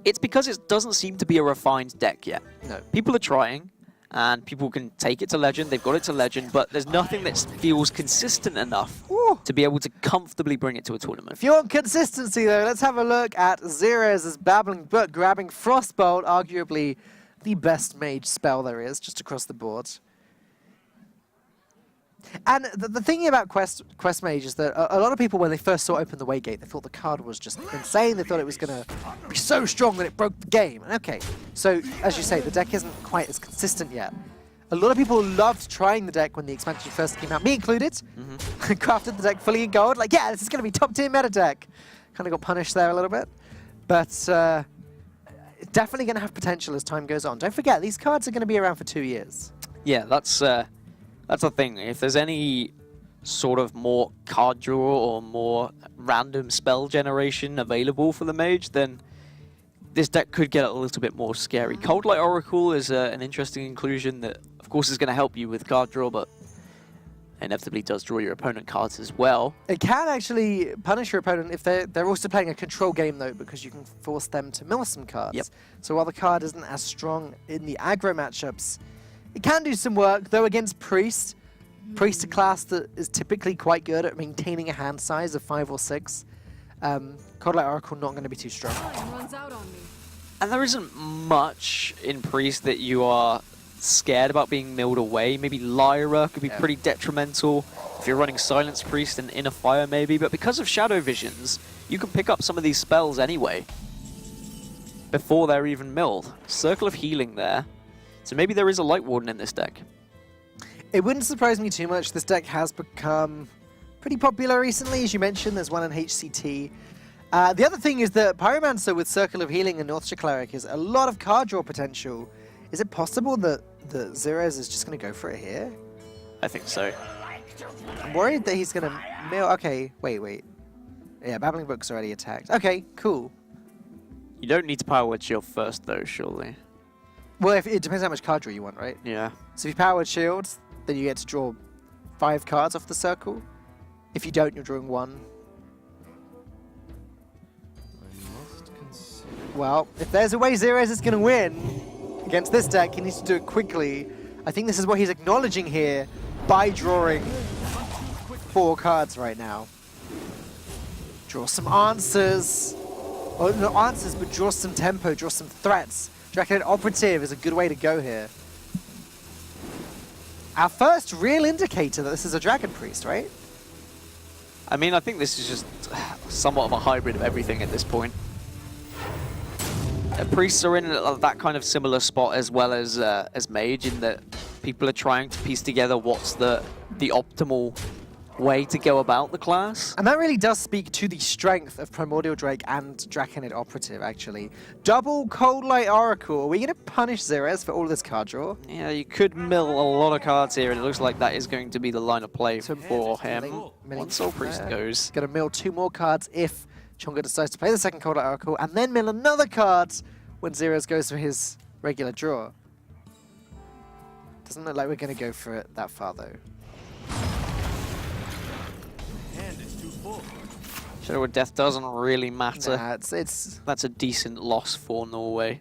it's because it doesn't seem to be a refined deck yet. No. People are trying, and people can take it to Legend, they've got it to Legend, but there's nothing that feels consistent enough Ooh. to be able to comfortably bring it to a tournament. If you want consistency, though, let's have a look at Xerez's Babbling Book, grabbing Frostbolt, arguably the best mage spell there is, just across the board. And the thing about Quest Mage is that a lot of people, when they first saw Open the Waygate, they thought the card was just insane. They thought it was going to be so strong that it broke the game. And okay, so as you say, the deck isn't quite as consistent yet. A lot of people loved trying the deck when the expansion first came out, me included. Crafted the deck fully in gold, like, yeah, this is going to be top tier meta deck. Kind of got punished there a little bit. But definitely going to have potential as time goes on. Don't forget, these cards are going to be around for 2 years. Yeah, that's the thing. If there's any sort of more card draw or more random spell generation available for the mage, then this deck could get a little bit more scary. Cold Light Oracle is an interesting inclusion that, of course, is going to help you with card draw, but inevitably does draw your opponent cards as well. It can actually punish your opponent if they're also playing a control game, though, because you can force them to mill some cards. Yep. So while the card isn't as strong in the aggro matchups, it can do some work, though against Priest. Priest, a class that is typically quite good at maintaining a hand size of 5 or 6. Cold Light Oracle not going to be too strong. Runs out on me. And there isn't much in Priest that you are scared about being milled away. Maybe Lyra could be pretty detrimental if you're running Silence Priest and Inner Fire maybe, but because of Shadow Visions, you can pick up some of these spells anyway before they're even milled. Circle of Healing there. So maybe there is a Light Warden in this deck. It wouldn't surprise me too much. This deck has become pretty popular recently. As you mentioned, there's one in HCT. The other thing is that Pyromancer with Circle of Healing and Northshire Cleric is a lot of card draw potential. Is it possible that Xerez is just going to go for it here? I think so. I'm worried that he's going to mill... Okay, wait. Yeah, Babbling Book's already attacked. Okay, cool. You don't need to Power Word Shield first though, surely. Well, it depends how much card draw you want, right? Yeah. So if you Power Word Shield, then you get to draw 5 cards off the circle. If you don't, you're drawing 1. Well, if there's a way Xerez is going to win against this deck, he needs to do it quickly. I think this is what he's acknowledging here by drawing 4 cards right now. Draw some answers. Or not answers, but draw some tempo, draw some threats. Dragonlord Operative is a good way to go here. Our first real indicator that this is a Dragon Priest, right? I mean, I think this is just somewhat of a hybrid of everything at this point. Priests are in that kind of similar spot as well as mage, in that people are trying to piece together what's the optimal way to go about the class. And that really does speak to the strength of Primordial Drake and Dragonlord Operative, actually. Double Cold Light Oracle. Are we going to punish Xerez for all this card draw? Yeah, you could mill a lot of cards here, and it looks like that is going to be the line of play for him. Once Soul Priest goes. Going to mill 2 more cards if Chonga decides to play the second Cold Light Oracle, and then mill another card when Xerez goes for his regular draw. Doesn't look like we're going to go for it that far, though. Shadow of Death doesn't really matter. Nah, it's That's a decent loss for Norway.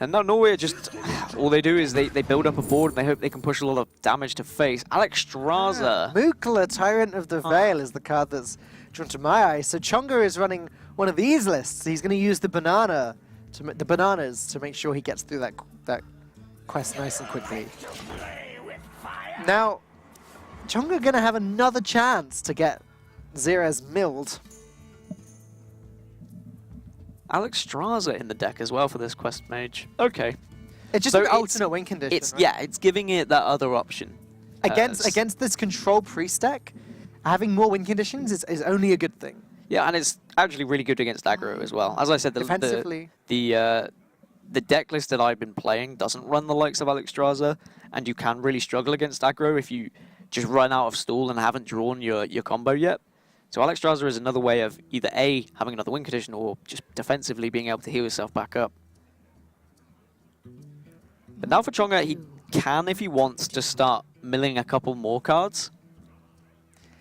And now Norway just, all they do is they build up a board and they hope they can push a lot of damage to face. Alexstrasza. Mukla, Tyrant of the Veil, is the card that's drawn to my eye. So Chonga is running one of these lists. He's going to use the bananas to make sure he gets through that quest nice and quickly. Now, Chonga going to have another chance to get Xerez milled. Alexstrasza in the deck as well for this quest mage. Okay. It's just So an it's- alternate win condition. It's right? Yeah, it's giving it that other option. Against this control priest deck, having more win conditions is only a good thing. Yeah, and it's actually really good against aggro as well. As I said, Defensively. the deck list that I've been playing doesn't run the likes of Alexstrasza, and you can really struggle against aggro if you just run out of stall and haven't drawn your combo yet. So Alexstrasza is another way of either A, having another win condition, or just defensively being able to heal yourself back up. But now for Chonga, he can, if he wants, to start milling a couple more cards.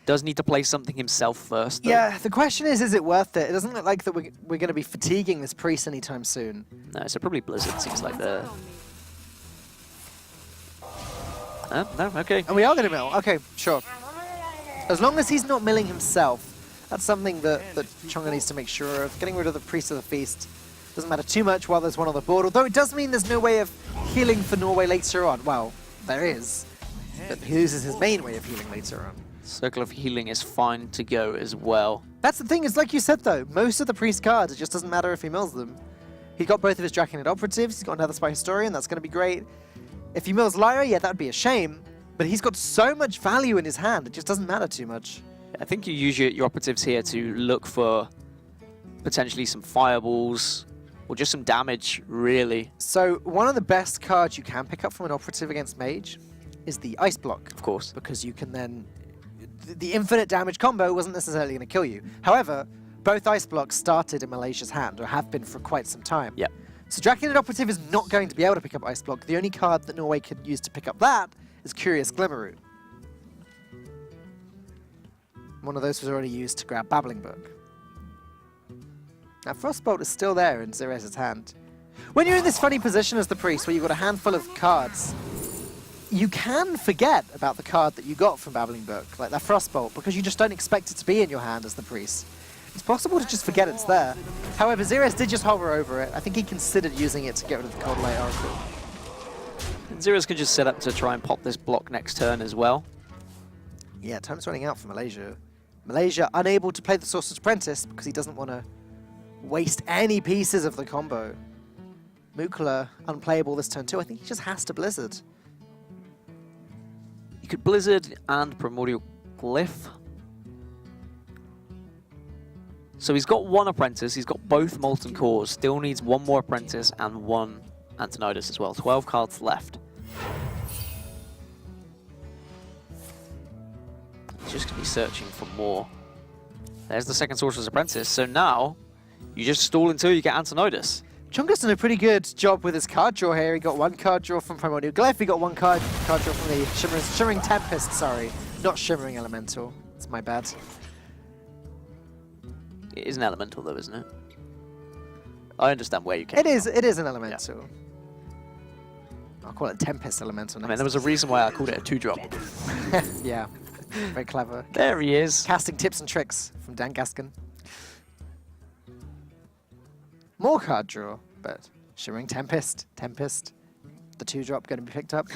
Does need to play something himself first, though. Yeah, the question is it worth it? It doesn't look like that we're going to be fatiguing this priest anytime soon. No, so probably Blizzard seems like the... no, okay. And we are going to mill. Okay, sure. As long as he's not milling himself, that's something that Chonga needs to make sure of. Getting rid of the Priest of the Feast doesn't matter too much while there's one on the board, although it does mean there's no way of healing for Norway later on. Well, there is, but he loses his main way of healing later on. Circle of Healing is fine to go as well. That's the thing, is like you said though, most of the Priest cards, it just doesn't matter if he mills them. He got both of his Dragonlord Operatives, he's got another Spy Historian, that's going to be great. If he mills Lyra, yeah, that would be a shame. But he's got so much value in his hand, it just doesn't matter too much. I think you use your operatives here to look for potentially some fireballs or just some damage, really. So one of the best cards you can pick up from an operative against mage is the Ice Block. Of course. Because you can then... The infinite damage combo wasn't necessarily going to kill you. However, both Ice Blocks started in Malaysia's hand, or have been for quite some time. Yep. So Dragonlord Operative is not going to be able to pick up Ice Block. The only card that Norway could use to pick up that is Curious Glimmerroot. One of those was already used to grab Babbling Book. Now Frostbolt is still there in Xerez's hand. When you're in this funny position as the priest, where you've got a handful of cards, you can forget about the card that you got from Babbling Book, like that Frostbolt, because you just don't expect it to be in your hand as the priest. It's possible to just forget it's there. However, Xerez did just hover over it. I think he considered using it to get rid of the Cold Light Oracle. And Xerez can just set up to try and pop this block next turn as well. Yeah, time's running out for Malaysia. Malaysia unable to play the Sorcerer's Apprentice because he doesn't want to waste any pieces of the combo. Mukla unplayable this turn too. I think he just has to Blizzard. You could Blizzard and Primordial Glyph. So he's got one Apprentice, he's got both Molten Cores, still needs one more Apprentice and one Antonidas as well. 12 cards left. He's just going to be searching for more. There's the second Sorcerer's Apprentice, so now you just stall until you get Antonidas. Chunga's done a pretty good job with his card draw here. He got one card draw from Primordial Glyph, he got one card draw from the Shimmering Tempest, sorry. Not Shimmering Elemental, it's my bad. It is an elemental though, isn't it? I understand where you came It is an Elemental. Yeah. I'll call it Tempest Elemental next. I mean, there was a reason why I called it a 2-drop. Yeah. Very clever. There he is. Casting tips and tricks from Dan Gaskin. More card draw, but Shimmering Tempest. The 2-drop going to be picked up.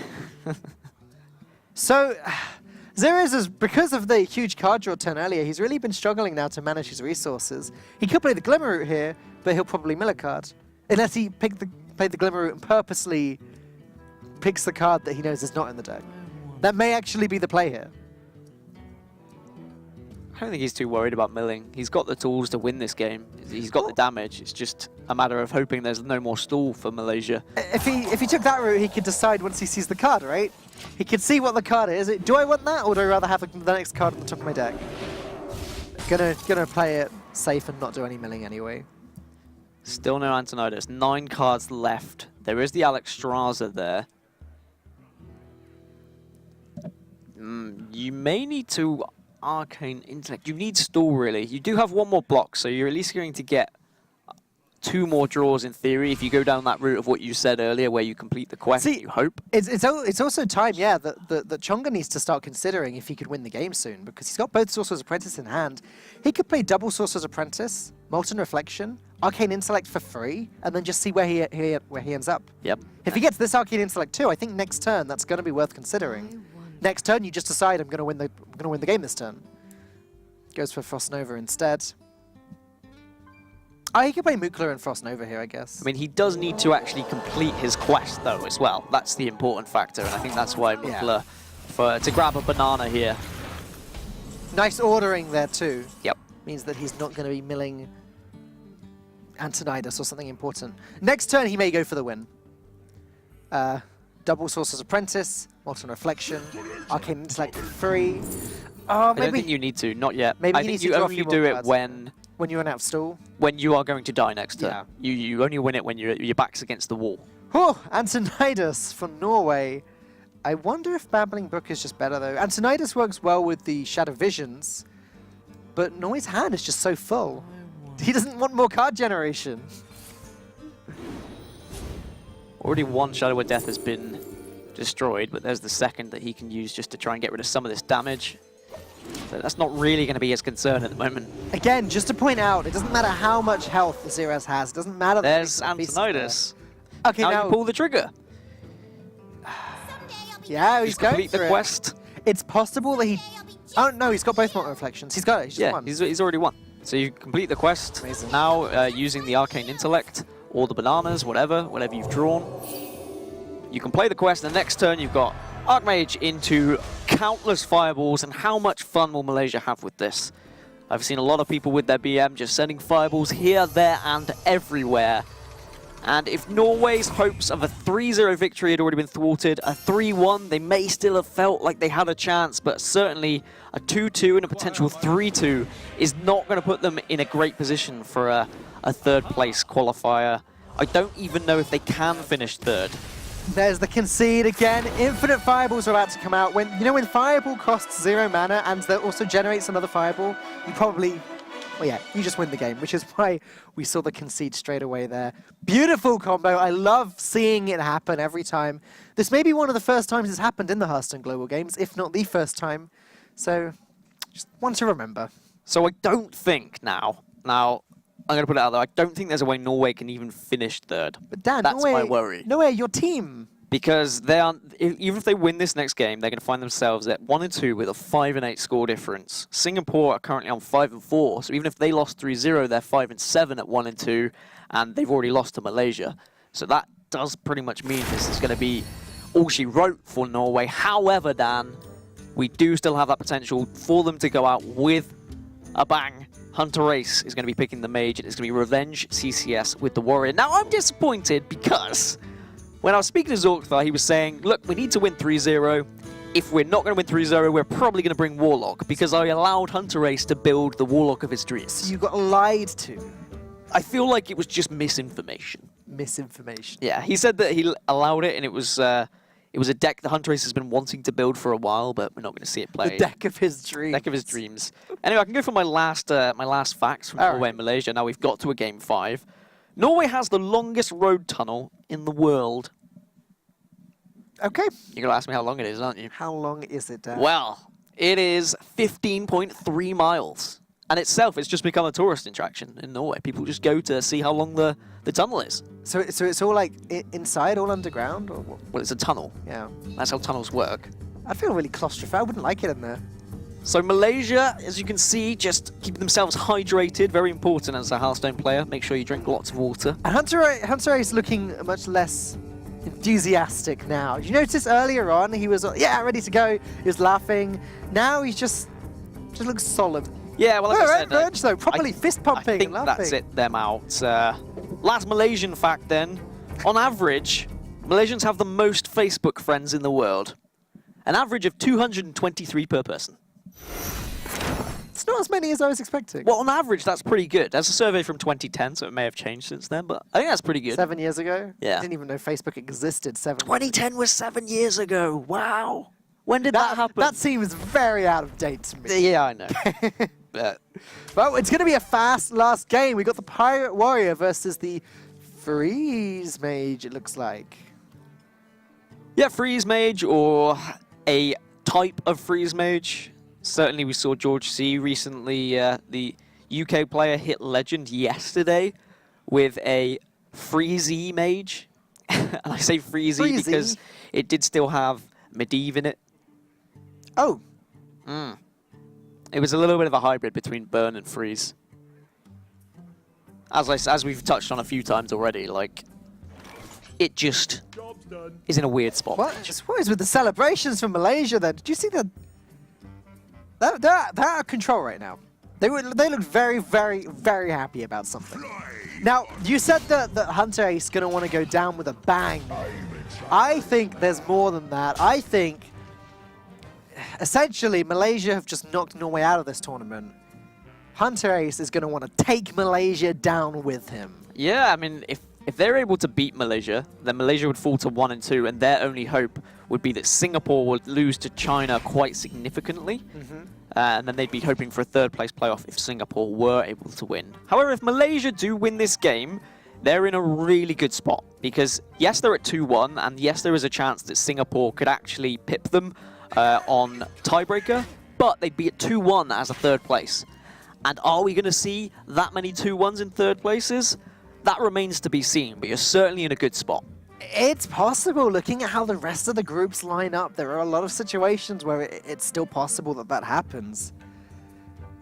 So, Xerez is, because of the huge card draw turn earlier, he's really been struggling now to manage his resources. He could play the Glimmer Root here, but he'll probably mill a card. Unless he played the Glimmer Root and purposely picks the card that he knows is not in the deck. That may actually be the play here. I don't think he's too worried about milling. He's got the tools to win this game. He's got the damage. It's just a matter of hoping there's no more stall for Malaysia. If he took that route, he could decide once he sees the card, right? He could see what the card is. Do I want that, or do I rather have the next card on the top of my deck? Gonna play it safe and not do any milling anyway. Still no Antonidas. 9 cards left. There is the Alex Straza there. You may need to Arcane Intellect. You need stall, really. You do have 1 more block, so you're at least going to get 2 more draws in theory if you go down that route of what you said earlier, where you complete the quest. See, you hope. It's also time, yeah, that Chonga needs to start considering if he could win the game soon, because he's got both Sorcerer's Apprentice in hand. He could play double Sorcerer's Apprentice, Molten Reflection, Arcane Intellect for free, and then just see where he ends up. Yep. If he gets this Arcane Intellect too, I think next turn that's going to be worth considering. Next turn, you just decide I'm going to win the game this turn. Goes for Frost Nova instead. Oh, he could play Mukla and Frost Nova here, I guess. I mean, he does need to actually complete his quest, though, as well. That's the important factor, and I think that's why Mukla, to grab a banana here. Nice ordering there, too. Yep. Means that he's not going to be milling Antonidas or something important. Next turn, he may go for the win. Double Sorcerer's Apprentice, Molten Reflection, Arcane Intellect for free. Oh, maybe I don't think you need to, not yet. Maybe I think you only do it when you run out of stall. When you are going to die next turn. Yeah. You only win it when your back's against the wall. Oh, Antonidas from Norway. I wonder if Babbling Brook is just better, though. Antonidas works well with the Shadow Visions, but Norway's hand is just so full. He doesn't want more card generation. Already 1 Shadow of Death has been destroyed, but there's the second that he can use just to try and get rid of some of this damage. So that's not really going to be his concern at the moment. Again, just to point out, it doesn't matter how much health Xerez has. It doesn't matter. There's Antonidas. Okay, now you pull the trigger. Yeah, he's going complete for the quest. It's possible that he... Oh, no, he's got both Molten Reflections. He's got it. He's just won. He's already won. So you complete the quest. Amazing. Now, using the Arcane Intellect, or the bananas, whatever you've drawn, you can play the quest. The next turn, you've got Archmage into countless fireballs, and how much fun will Malaysia have with this? I've seen a lot of people with their BM just sending fireballs here, there, and everywhere. And if Norway's hopes of a 3-0 victory had already been thwarted, a 3-1, they may still have felt like they had a chance, but certainly a 2-2 and a potential 3-2 is not going to put them in a great position for a 3rd place qualifier. I don't even know if they can finish 3rd. There's the concede again. Infinite fireballs are about to come out. When fireball costs 0 mana and that also generates another fireball, you probably, well, yeah, you just win the game, which is why we saw the concede straight away there. Beautiful combo. I love seeing it happen every time. This may be one of the first times it's happened in the Hearthstone Global Games, if not the first time. So, just want to remember. So I don't think now, I'm going to put it out there, I don't think there's a way Norway can even finish 3rd. But Dan, that's my worry. Norway, your team. Because they are, even if they win this next game, they're going to find themselves at 1-2 with a 5-8 score difference. Singapore are currently on 5-4, so even if they lost 3-0, they're 5-7 at 1-2, and they've already lost to Malaysia. So that does pretty much mean this is going to be all she wrote for Norway. However, Dan, we do still have that potential for them to go out with a bang. Hunter Ace is going to be picking the mage, and it's going to be Revenge CCS with the warrior. Now, I'm disappointed because when I was speaking to Zorkthar, he was saying, look, we need to win 3-0. If we're not going to win 3-0, we're probably going to bring Warlock, because I allowed Hunter Ace to build the Warlock of his dreams. So you got lied to. I feel like it was just misinformation. Misinformation. Yeah, he said that he allowed it, and it was a deck that Hunter Ace has been wanting to build for a while, but we're not going to see it played. The deck of his dreams. Deck of his dreams. Anyway, I can go for my last facts from Norway and Malaysia. Now we've got to a game 5. Norway has the longest road tunnel in the world. Okay. You're going to ask me how long it is, aren't you? How long is it, Dan? Well, It is 15.3 miles. And itself, it's just become a tourist attraction in Norway. People just go to see how long the tunnel is. So it's all like inside, all underground? Or what? Well, it's a tunnel. Yeah. That's how tunnels work. I feel really claustrophobic. I wouldn't like it in there. So Malaysia, as you can see, just keeping themselves hydrated. Very important as a Hearthstone player. Make sure you drink lots of water. And Hunter is looking much less enthusiastic now. Did you notice earlier on he was ready to go. He was laughing. Now he's just looks solemn. Yeah, well, like I said, Verge, though, properly fist pumping I think and laughing. that's it. Them out. Last Malaysian fact, then. On average, Malaysians have the most Facebook friends in the world. An average of 223 per person. It's not as many as I was expecting. Well, on average, that's pretty good. That's a survey from 2010, so it may have changed since then, but I think that's pretty good. 7 years ago? Yeah. I didn't even know Facebook existed 7 2010 was 7 years ago. Wow. When did that happen? That seems very out of date to me. Yeah, I know. But Well, it's going to be a fast last game. We got the Pirate Warrior versus the Freeze Mage, it looks like. yeah, Freeze Mage or a type of Freeze Mage. Certainly we saw George C. recently, the UK player hit Legend yesterday with a Freezy Mage. And I say Freezy because it did still have Medivh in it. Oh. It was a little bit of a hybrid between Burn and Freeze. As we've touched on a few times already, like, it just is in a weird spot. What is with the celebrations from Malaysia then? Did you see the... They're out of control right now. They look very, very, very happy about something. Now, you said that Hunter Ace is going to want to go down with a bang. I think there's more than that. I think, essentially, Malaysia have just knocked Norway out of this tournament. Hunter Ace is going to want to take Malaysia down with him. Yeah, I mean, if they're able to beat Malaysia, then Malaysia would fall to 1 and 2, and their only hope would be that Singapore would lose to China quite significantly. And then they'd be hoping for a third-place playoff if Singapore were able to win. However, if Malaysia do win this game, they're in a really good spot. Because, yes, they're at 2-1, and yes, there is a chance that Singapore could actually pip them on tiebreaker, but they'd be at 2-1 as a third place. And are we going to see that many 2-1s in third places? That remains to be seen, but you're certainly in a good spot. It's possible. Looking at how the rest of the groups line up, there are a lot of situations where it's still possible that happens.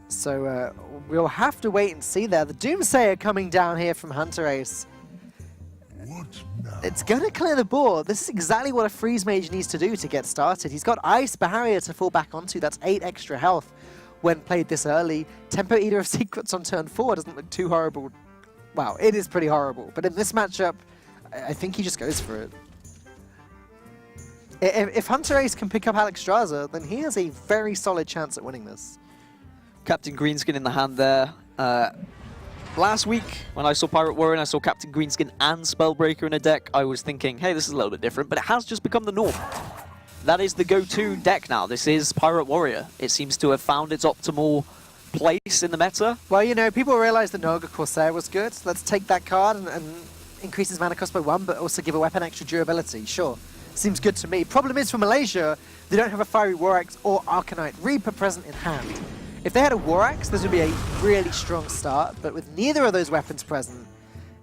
So we'll have to wait and see there. The Doomsayer coming down here from Hunter Ace. It's going to clear the board. This is exactly what a Freeze Mage needs to do to get started. He's got Ice Barrier to fall back onto. That's 8 extra health when played this early. Tempo Eater of Secrets on turn 4 doesn't look too horrible. Wow, it is pretty horrible. But in this matchup, I think he just goes for it. If Hunter Ace can pick up Alexstrasza, then he has a very solid chance at winning this. Captain Greenskin in the hand there. Last week, when I saw Pirate Warrior and I saw Captain Greenskin and Spellbreaker in a deck, I was thinking, hey, this is a little bit different, but it has just become the norm. That is the go-to deck now. This is Pirate Warrior. It seems to have found its optimal place in the meta. Well, you know, people realized that Noga Corsair was good. Let's take that card and increase his mana cost by 1, but also give a weapon extra durability. Sure, seems good to me. Problem is for Malaysia, they don't have a Fiery War Axe or Arcanite Reaper present in hand. If they had a War Axe, this would be a really strong start, but with neither of those weapons present,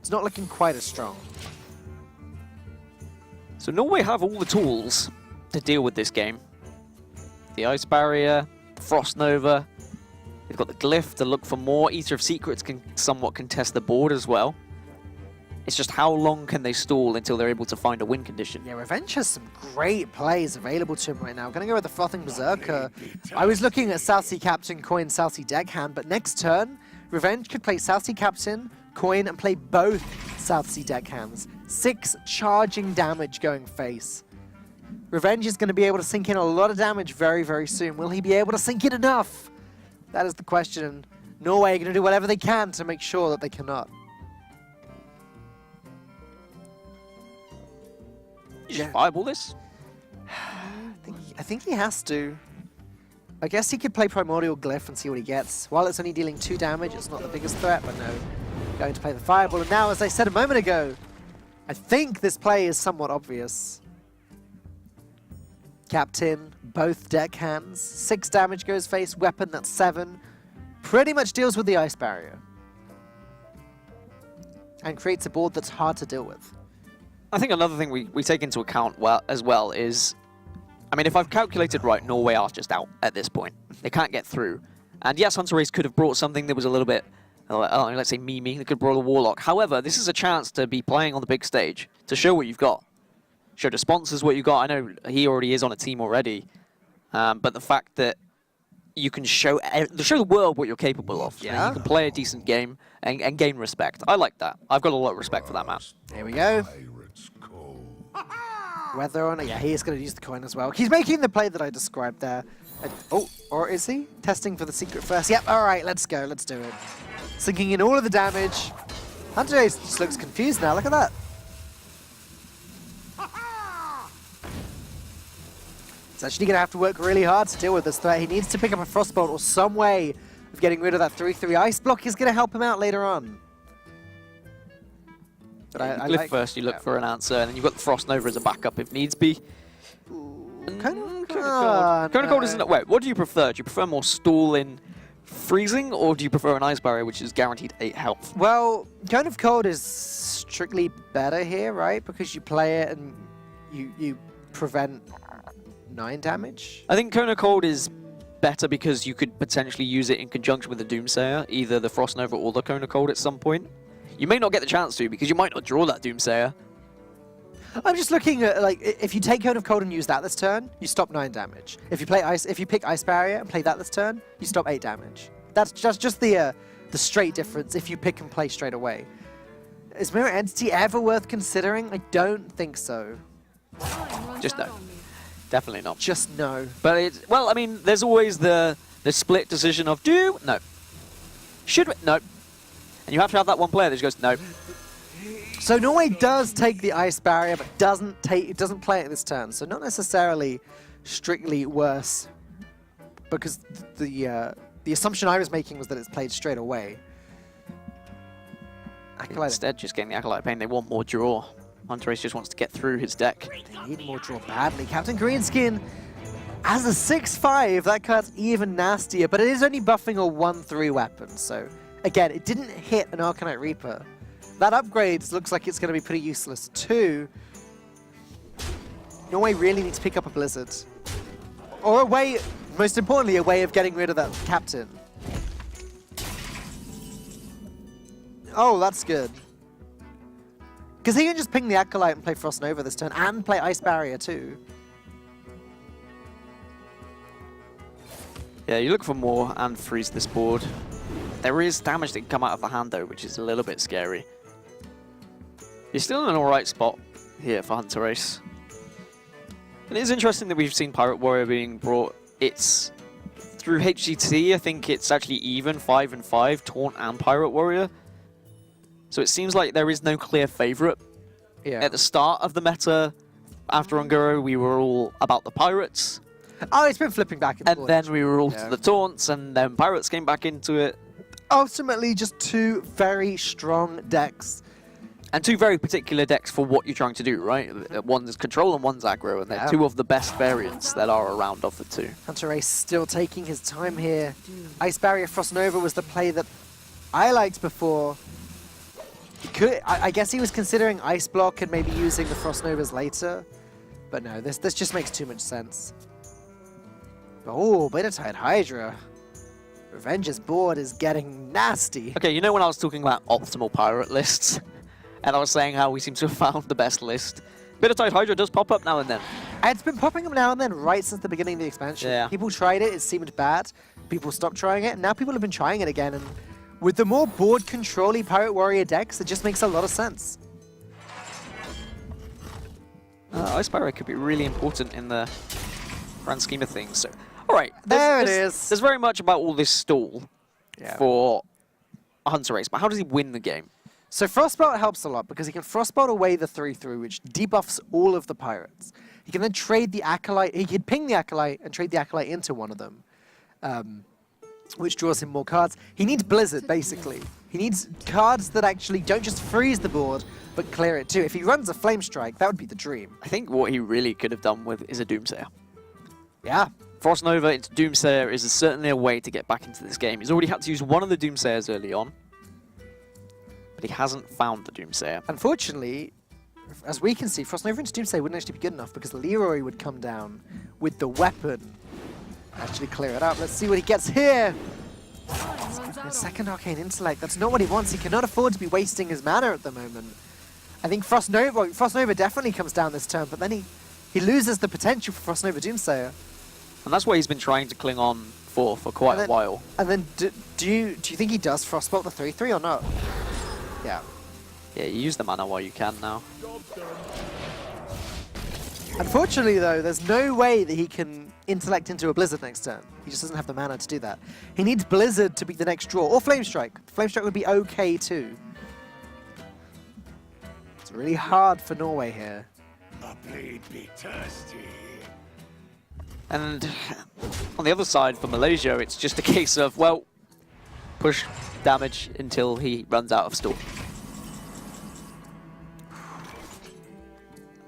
it's not looking quite as strong. So Norway have all the tools to deal with this game. The Ice Barrier, Frost Nova, they've got the Glyph to look for more. Eater of Secrets can somewhat contest the board as well. It's just how long can they stall until they're able to find a win condition? Yeah, Revenge has some great plays available to him right now. Going to go with the Frothing Berserker. I was looking at South Sea Captain, Coin, South Sea Deckhand, but next turn, Revenge could play South Sea Captain, Coin, and play both South Sea Deckhands. 6 charging damage going face. Revenge is going to be able to sink in a lot of damage very, very soon. Will he be able to sink in enough? That is the question. Norway are going to do whatever they can to make sure that they cannot. You should fireball this? I think he has to. I guess he could play Primordial Glyph and see what he gets. While it's only dealing 2 damage, it's not the biggest threat, but no. Going to play the Fireball. And now, as I said a moment ago, I think this play is somewhat obvious. Captain, both deck hands. 6 damage goes face, weapon, that's 7. Pretty much deals with the ice barrier. And creates a board that's hard to deal with. I think another thing we take into account as well is, I mean, if I've calculated right, Norway are just out at this point. They can't get through. And yes, Hunter Race could have brought something that was a little bit, let's say, memey. They could have brought a warlock. However, this is a chance to be playing on the big stage, to show what you've got. Show the sponsors what you've got. I know he already is on a team already. But the fact that you can show the world what you're capable of. Yeah. You can play a decent game and gain respect. I like that. I've got a lot of respect for that man. Here we go. Whether or not, yeah, he is going to use the coin as well. He's making the play that I described there. Oh, or is he? Testing for the secret first. Yep, all right, let's go. Let's do it. Sinking in all of the damage. Hunter Ace just looks confused now. Look at that. He's actually going to have to work really hard to deal with this threat. He needs to pick up a Frostbolt or some way of getting rid of that 3/3 ice block. Is going to help him out later on. But I live first, you look for an answer, and then you've got the Frost Nova as a backup if needs be. Cone Cone of Cold isn't. Wait, what do you prefer? Do you prefer more stall in freezing, or do you prefer an ice barrier which is guaranteed 8 health? Well, Cone of Cold is strictly better here, right? Because you play it and you prevent 9 damage. I think Cone of Cold is better because you could potentially use it in conjunction with the Doomsayer, either the Frost Nova or the Cone of Cold at some point. You may not get the chance to because you might not draw that Doomsayer. I'm just looking at, like, if you take Cone of Cold and use that this turn, you stop 9 damage. If you pick Ice Barrier and play that this turn, you stop 8 damage. That's just the straight difference if you pick and play straight away. Is Mirror Entity ever worth considering? I don't think so. Just no. Definitely not. Just no. But it's, well, I mean, there's always the split decision of do, no. Should we? No. And you have to have that one player that just goes, no. So Norway does take the Ice Barrier, but doesn't play it this turn. So not necessarily strictly worse, because the assumption I was making was that it's played straight away. Acolyte. Instead, just getting the Acolyte Pain, they want more draw. Hunter Race just wants to get through his deck. They need more draw badly. Captain Greenskin as a 6/5, that card's even nastier, but it is only buffing a 1/3 weapon. So again, it didn't hit an Arcanite Reaper. That upgrade looks like it's going to be pretty useless too. Norway really needs to pick up a Blizzard. Or a way, most importantly, a way of getting rid of that Captain. Oh, that's good. Because he can just ping the Acolyte and play Frost Nova this turn, and play Ice Barrier too. Yeah, you look for more and freeze this board. There is damage that can come out of the hand though, which is a little bit scary. You're still in an alright spot here for Hunter Race. And it is interesting that we've seen Pirate Warrior being brought. It's through HGT, I think it's actually even 5 and 5, Taunt and Pirate Warrior. So it seems like there is no clear favourite. Yeah. At the start of the meta, after Ungoro, we were all about the Pirates. Oh, it's been flipping back and forth. And then we were all to the Taunts, and then Pirates came back into it. Ultimately, just 2 very strong decks. And 2 very particular decks for what you're trying to do, right? One's control and one's aggro, and they're 2 of the best variants that are around of the 2. Hunter Race still taking his time here. Ice Barrier Frost Nova was the play that I liked before. I guess he was considering Ice Block and maybe using the Frost Novas later. But no, this just makes too much sense. Oh, Beta-Tide Hydra. Revenge's board is getting nasty. Okay, you know when I was talking about optimal pirate lists? And I was saying how we seem to have found the best list. Beta-Tide Hydra does pop up now and then. It's been popping up now and then right since the beginning of the expansion. Yeah. People tried it seemed bad. People stopped trying it, and now people have been trying it again. And with the more board control-y Pirate Warrior decks, it just makes a lot of sense. Ice Barrier could be really important in the grand scheme of things. So, all right, There it is. There's very much about all this stall for a Hunter Race, but how does he win the game? So Frostbolt helps a lot because he can Frostbolt away the 3/3, which debuffs all of the pirates. He can then trade the Acolyte. He can ping the Acolyte and trade the Acolyte into one of them, which draws him more cards. He needs Blizzard, basically. He needs cards that actually don't just freeze the board, but clear it too. If he runs a Flame Strike, that would be the dream. I think what he really could have done with is a Doomsayer. Yeah. Frost Nova into Doomsayer is certainly a way to get back into this game. He's already had to use one of the Doomsayers early on, but he hasn't found the Doomsayer. Unfortunately, as we can see, Frost Nova into Doomsayer wouldn't actually be good enough because Leroy would come down with the weapon. Actually clear it up. Let's see what he gets here. A second Arcane Intellect. That's not what he wants. He cannot afford to be wasting his mana at the moment. I think Frost Nova definitely comes down this turn, but then he loses the potential for Frost Nova Doomsayer. And that's what he's been trying to cling on for quite a while. And then do you think he does Frostbolt the 3/3 or not? Yeah. Yeah, you use the mana while you can now. Unfortunately, though, there's no way that he can intellect into a Blizzard next turn. He just doesn't have the mana to do that. He needs Blizzard to be the next draw, or Flame Strike. Flame Strike would be okay too. It's really hard for Norway here. A blade be thirsty. And on the other side for Malaysia, it's just a case of, well, push damage until he runs out of store.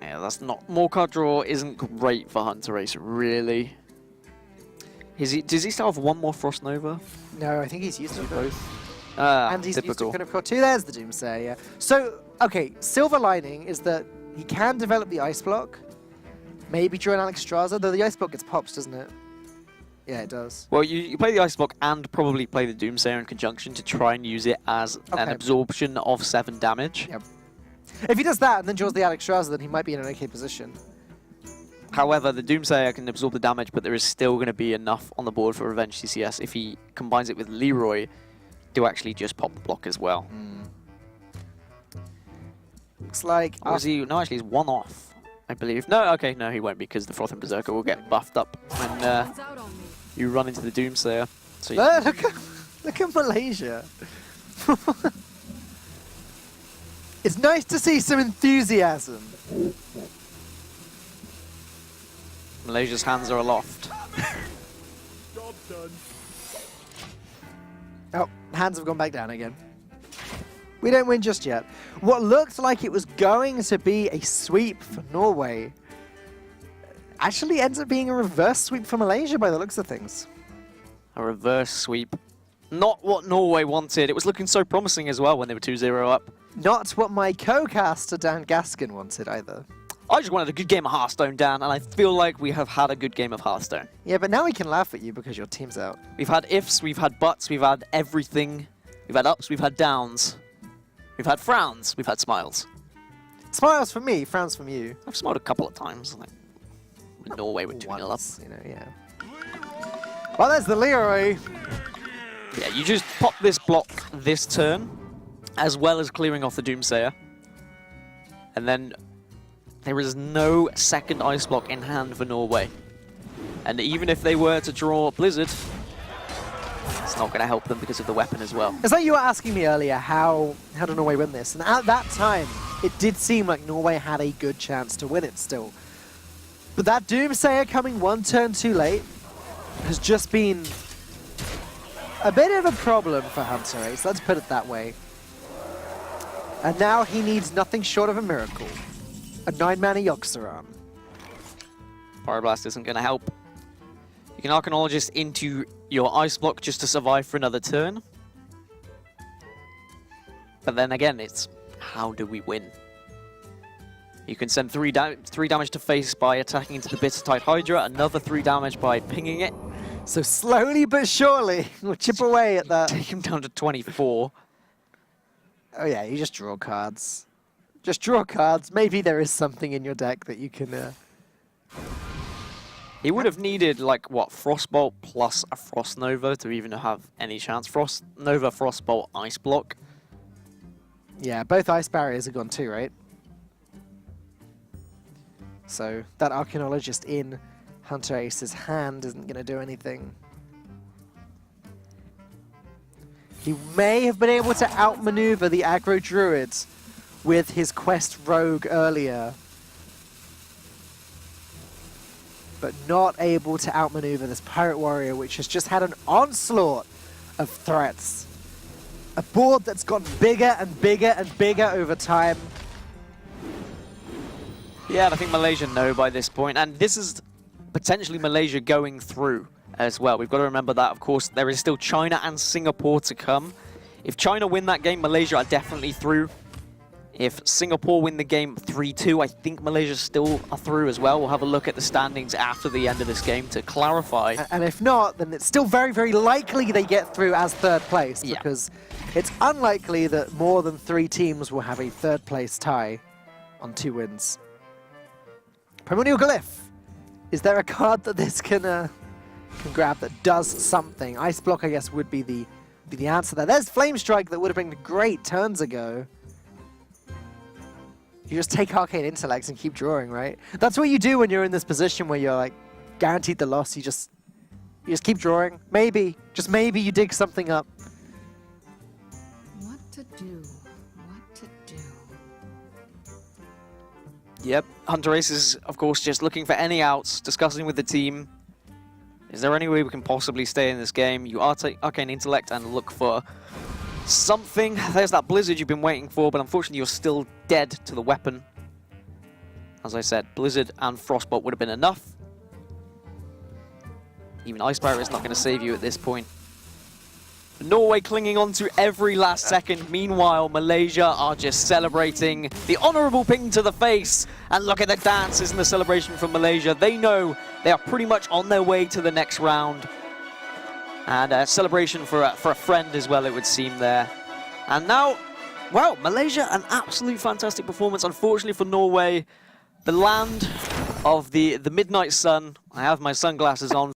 Yeah, that's not... More card draw isn't great for Hunter Race, really. Does he still have one more Frost Nova? No, I think he's used to both. Ah, And he's typical. used to Code of too. There's the Doomsayer, yeah. So, okay, silver lining is that he can develop the Ice Block. Maybe draw an Alexstrasza, though the Ice Block gets pops, doesn't it? Yeah, it does. Well, you play the Ice Block and probably play the Doomsayer in conjunction to try and use it as an absorption of 7 damage. Yep. If he does that and then draws the Alexstrasza, then he might be in an okay position. However, the Doomsayer can absorb the damage, but there is still going to be enough on the board for Revenge CCS if he combines it with Leroy to actually just pop the block as well. Looks like... Or is he? No, actually, he's one off, I believe. No, okay, no, he won't, because the Frothing Berserker will get buffed up when you run into the Doomsayer. So look at Malaysia. It's nice to see some enthusiasm. Malaysia's hands are aloft. Job done. Oh, hands have gone back down again. We don't win just yet. What looked like it was going to be a sweep for Norway actually ends up being a reverse sweep for Malaysia by the looks of things. A reverse sweep. Not what Norway wanted. It was looking so promising as well when they were 2-0 up. Not what my co-caster Dan Gaskin wanted either. I just wanted a good game of Hearthstone, Dan, and I feel like we have had a good game of Hearthstone. Yeah, but now we can laugh at you because your team's out. We've had ifs, we've had buts, we've had everything. We've had ups, we've had downs. We've had frowns, we've had smiles. Smiles from me, frowns from you. I've smiled a couple of times, like when Norway were 2-0 up. Once, you know, yeah. Well, there's the Leroy. Yeah, you just pop this block this turn, as well as clearing off the Doomsayer. And then there is no second ice block in hand for Norway. And even if they were to draw Blizzard, it's not going to help them because of the weapon as well. It's like you were asking me earlier, how did Norway win this? And at that time, it did seem like Norway had a good chance to win it still. But that Doomsayer coming one turn too late has just been a bit of a problem for Hunter Race, let's put it that way. And now he needs nothing short of a miracle. A 9-mana yogg-saron. Fire Blast isn't going to help. You can Archaeologist into your ice block just to survive for another turn. But then again, it's how do we win? You can send 3 damage to face by attacking into the Bittertide Hydra, another 3 damage by pinging it. So slowly but surely, we'll chip away at that. Take him down to 24. Oh yeah, you just draw cards. Just draw cards. Maybe there is something in your deck that you can... He would have needed, like, what, Frostbolt plus a Frost Nova to even have any chance. Frost Nova, Frostbolt, Ice Block. Yeah, both ice barriers are gone too, right? So that Archaeologist in Hunter Ace's hand isn't going to do anything. He may have been able to outmaneuver the aggro druid with his quest rogue earlier, but not able to outmaneuver this pirate warrior, which has just had an onslaught of threats. A board that's gotten bigger and bigger and bigger over time. Yeah, and I think Malaysia know by this point, and this is potentially Malaysia going through as well. We've got to remember that, of course, there is still China and Singapore to come. If China win that game, Malaysia are definitely through. If Singapore win the game 3-2, I think Malaysia still are through as well. We'll have a look at the standings after the end of this game to clarify. And if not, then it's still very, very likely they get through as third place, Yeah. because it's unlikely that more than 3 teams will have a third place tie on 2 wins. Primordial Glyph. Is there a card that this can grab that does something? Ice Block, I guess, would be the answer there. There's Flame Strike that would have been great turns ago. You just take Arcane Intellects and keep drawing, right? That's what you do when you're in this position where you're like guaranteed the loss. You just keep drawing. Maybe, just maybe, you dig something up. What to do? What to do? Yep, Hunter Ace is, of course, just looking for any outs, discussing with the team. Is there any way we can possibly stay in this game? You are Arcane Intellect and look for something. There's that Blizzard you've been waiting for, but unfortunately you're still dead to the weapon. As I said, Blizzard and Frostbolt would have been enough. Even Ice Pirate is not going to save you at this point. Norway clinging on to every last second. Meanwhile, Malaysia are just celebrating the honourable ping to the face. And look at the dances and the celebration from Malaysia. They know they are pretty much on their way to the next round. And a celebration for a friend as well, it would seem there. And now, well, Malaysia, an absolute fantastic performance. Unfortunately for Norway, the land of the midnight sun. I have my sunglasses on.